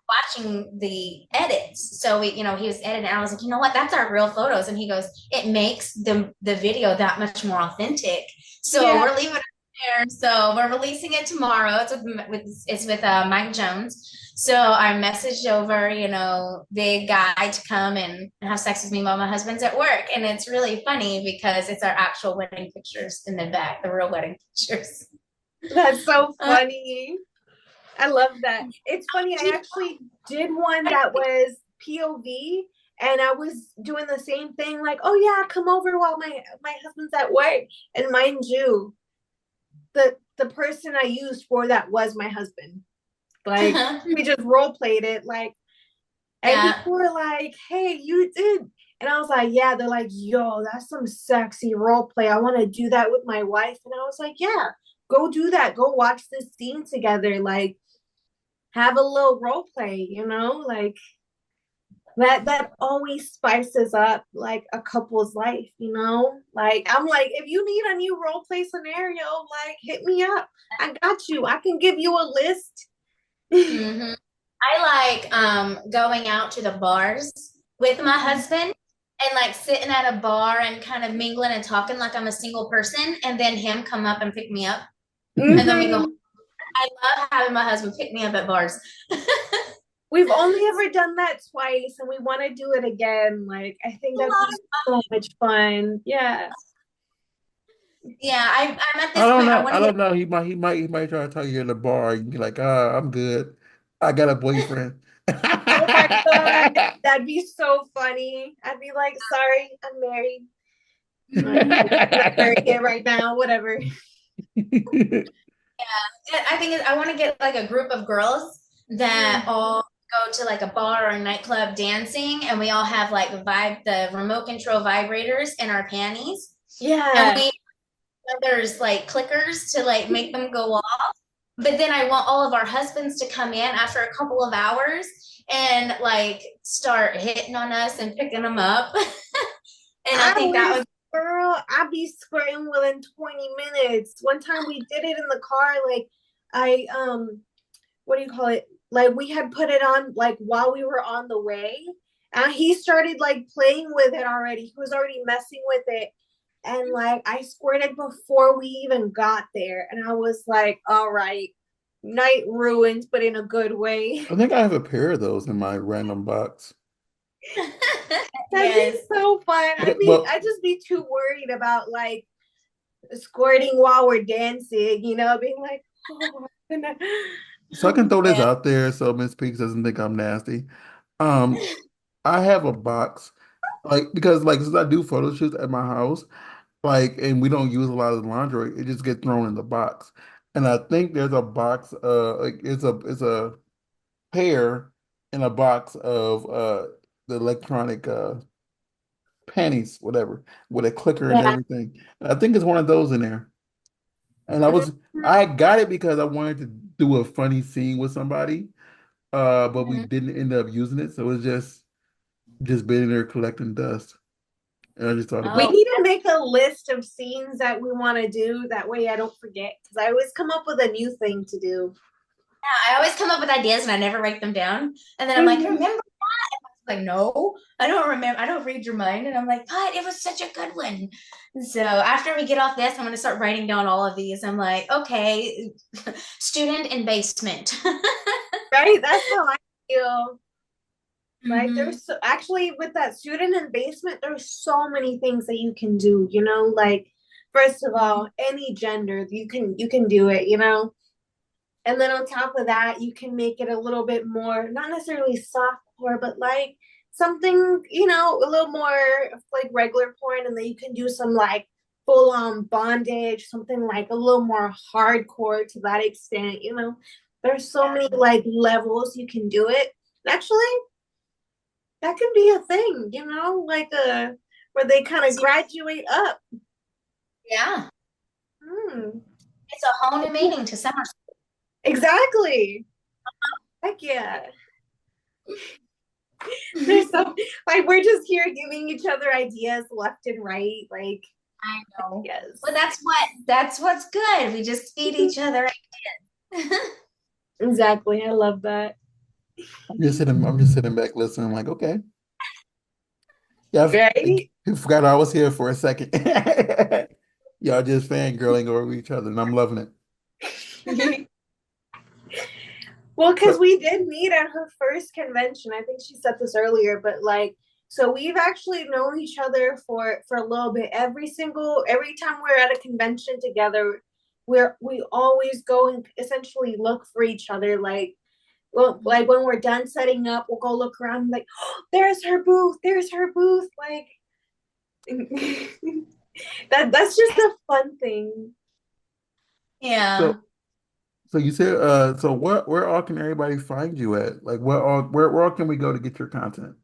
watching the edits. So he was editing. And I was like, you know what? That's our real photos. And he goes, it makes the video that much more authentic. So Yeah, we're leaving it there. So we're releasing it tomorrow. It's with Mike Jones. So I messaged over, the guy to come and have sex with me while my husband's at work. And it's really funny because it's our actual wedding pictures in the back, the real wedding pictures. that's so Uh, funny. I love that. It's funny. I actually did one that was POV, and I was doing the same thing. Like, oh yeah, come over while my husband's at work. And mind you, the person I used for that was my husband. Like, we just role played it. Like, and yeah. people were like, "Hey, you did." And I was like, "Yeah." They're like, "Yo, that's some sexy role play. I want to do that with my wife." And I was like, "Yeah, go do that. Go watch this scene together. Like, have a little role play, like That always spices up like a couple's life, you know? Like I'm like, if you need a new role play scenario, like hit me up. I got you. I can give you a list. Hmm. I like going out to the bars with my husband and like sitting at a bar and kind of mingling and talking like I'm a single person, and then him come up and pick me up, and then we go. Hmm. I love having my husband pick me up at bars. We've only ever done that twice and we want to do it again. Like I think that'd be so much fun. Yeah. Yeah, I'm at I this don't point. I know. want I to get. don't know. He might try to tell you in the bar. You can be like, I'm good. I got a boyfriend. Oh my God. That'd be so funny. I'd be like, sorry, I'm married. Like, I'm not married yet right now, whatever. I think I want to get like a group of girls that Mm. all go to like a bar or a nightclub dancing, and we all have like the remote control vibrators in our panties, and Yeah. we others like clickers to like make them go off. But then I want all of our husbands to come in after a couple of hours and like start hitting on us and picking them up. And I I think that wish, was girl, I'd be squirting within 20 minutes. One time we did it in the car, like I what do you call it? Like we had put it on like while we were on the way. And he started like playing with it already. He was already messing with it. And like I squirted before we even got there. And I was like, all right, night ruined, but in a good way. I think I have a pair of those in my random box. That'd be yes. so fun. Okay, well, I'd just be too worried about like squirting while we're dancing, you know, being like, oh, so I can throw this Yeah. out there so Miss Peaks doesn't think I'm nasty. Um, I have a box, like because like since I do photo shoots at my house, like and we don't use a lot of the lingerie, it just gets thrown in the box. And I think there's a box, like it's a pair in a box of the electronic panties, whatever, with a clicker and yeah. everything. And I think it's one of those in there. And I got it because I wanted to do a funny scene with somebody, but we Mhm. didn't end up using it, so it's just been in there collecting dust. And I just thought We Oh, about need to make a list of scenes that we want to do. That way I don't forget. Because I always come up with a new thing to do. yeah, I always come up with ideas and I never write them down. And then I'm like, Mhm. remember? Like, no, I don't remember. I don't read your mind. And I'm like, but it was such a good one. So after we get off this, I'm going to start writing down all of these. I'm like, okay, student in basement. Right? That's how I feel. Like Hmm. there's actually with that student in basement, there's so many things that you can do, you know, like first of all, any gender, you can do it, you know. And then on top of that, you can make it a little bit more, not necessarily soft core, but like something, you know, a little more like regular porn. And then you can do some like full on bondage, something like a little more hardcore to that extent, you know. There's so many like levels you can do it. Actually, that could be a thing, you know, like where they kind of graduate up. Yeah, Hmm. it's a whole new meaning to summer. Exactly. Heck yeah. There's so like we're just here giving each other ideas left and right. Like, I know. yes. Well, that's what's good. We just feed each other. Exactly. I love that. I'm just sitting back listening, like, okay. Yeah, Right? I forgot I was here for a second. Y'all just fangirling over each other, and I'm loving it. Well, because So, we did meet at her first convention. I think she said this earlier, but like, so we've actually known each other for a little bit. Every time we're at a convention together, we always go and essentially look for each other. Like when we're done setting up, we'll go look around. Like, oh, there's her booth. There's her booth. Like that's just a fun thing. Yeah. so, so you said, so where all can everybody find you at? Like, where all can we go to get your content?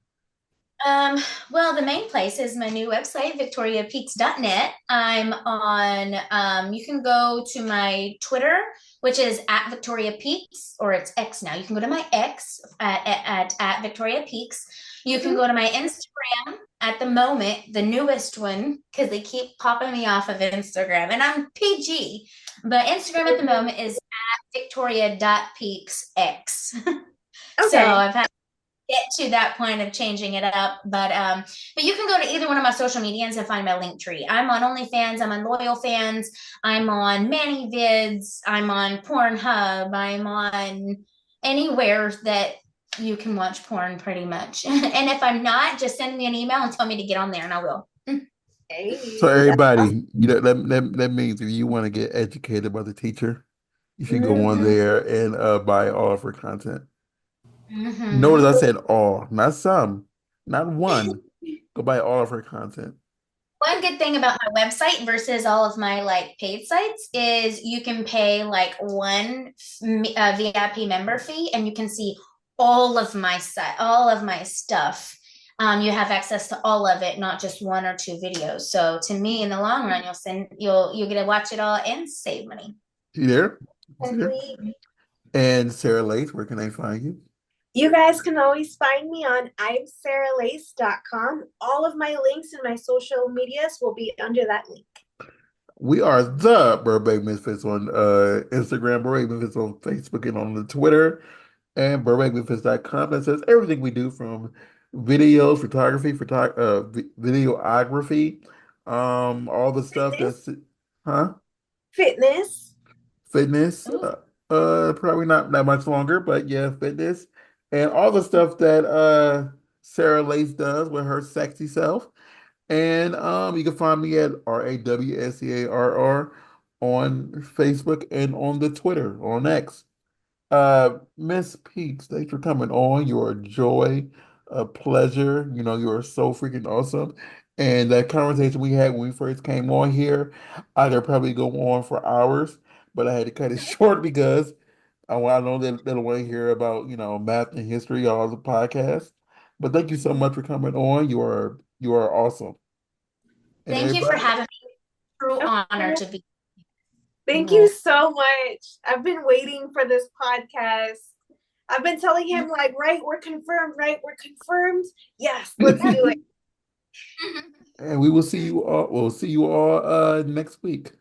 Um, well, the main place is my new website, victoriapeaks.net. I'm on, you can go to my Twitter, which is at Victoria Peaks, or it's X now. You can go to my X at Victoria Peaks. You can Mhm. go to my Instagram at the moment, the newest one, because they keep popping me off of Instagram, and I'm PG, but Instagram at the moment is at victoria.peaksx. So Okay. I've had to get to that point of changing it up, but you can go to either one of my social medias and find my link tree. I'm on OnlyFans, I'm on Loyal Fans, I'm on ManyVids, I'm on Pornhub, I'm on anywhere that you can watch porn pretty much. And if I'm not, just send me an email and tell me to get on there and I will. So Hey, that's everybody, that means if you want to get educated by the teacher, you should go on awesome. there and buy all of her content. Notice Mm-hmm. I said all, not some, not one. Go buy all of her content. One good thing about my website versus all of my like paid sites is you can pay like one VIP member fee and you can see all of my stuff. You have access to all of it, not just one or two videos. So to me, in the long run, you'll get to watch it all and save money. See there? See there? Exactly. And Sarah Lace, where can I find you? You guys can always find me on imsarahLace.com. All of my links and my social medias will be under that link. We are the Burbank Misfits on Instagram, Burbank Misfits on Facebook and on the Twitter, and burbankmisfits.com. That says everything we do from videos, photography, videography, all the stuff Fitness, that's, huh? fitness. Fitness, probably not that much longer, but yeah, fitness, and all the stuff that Sarah Lace does with her sexy self. And you can find me at RAWSCARR on Facebook and on the Twitter, on X. Miss Peaks, thanks for coming on. You're a joy, a pleasure. You know, you're so freaking awesome. And that conversation we had when we first came on here, I could probably go on for hours, but I had to cut it short because I know that they don't want to hear about, math and history all the podcast. But thank you so much for coming on. You are awesome. And Thank you for everybody, having me. True Of honor course. to be. Thank you so much. I've been waiting for this podcast. I've been telling him, like, right, we're confirmed, right? We're confirmed. Yes, let's do it. and we will see you all. We'll see you all next week.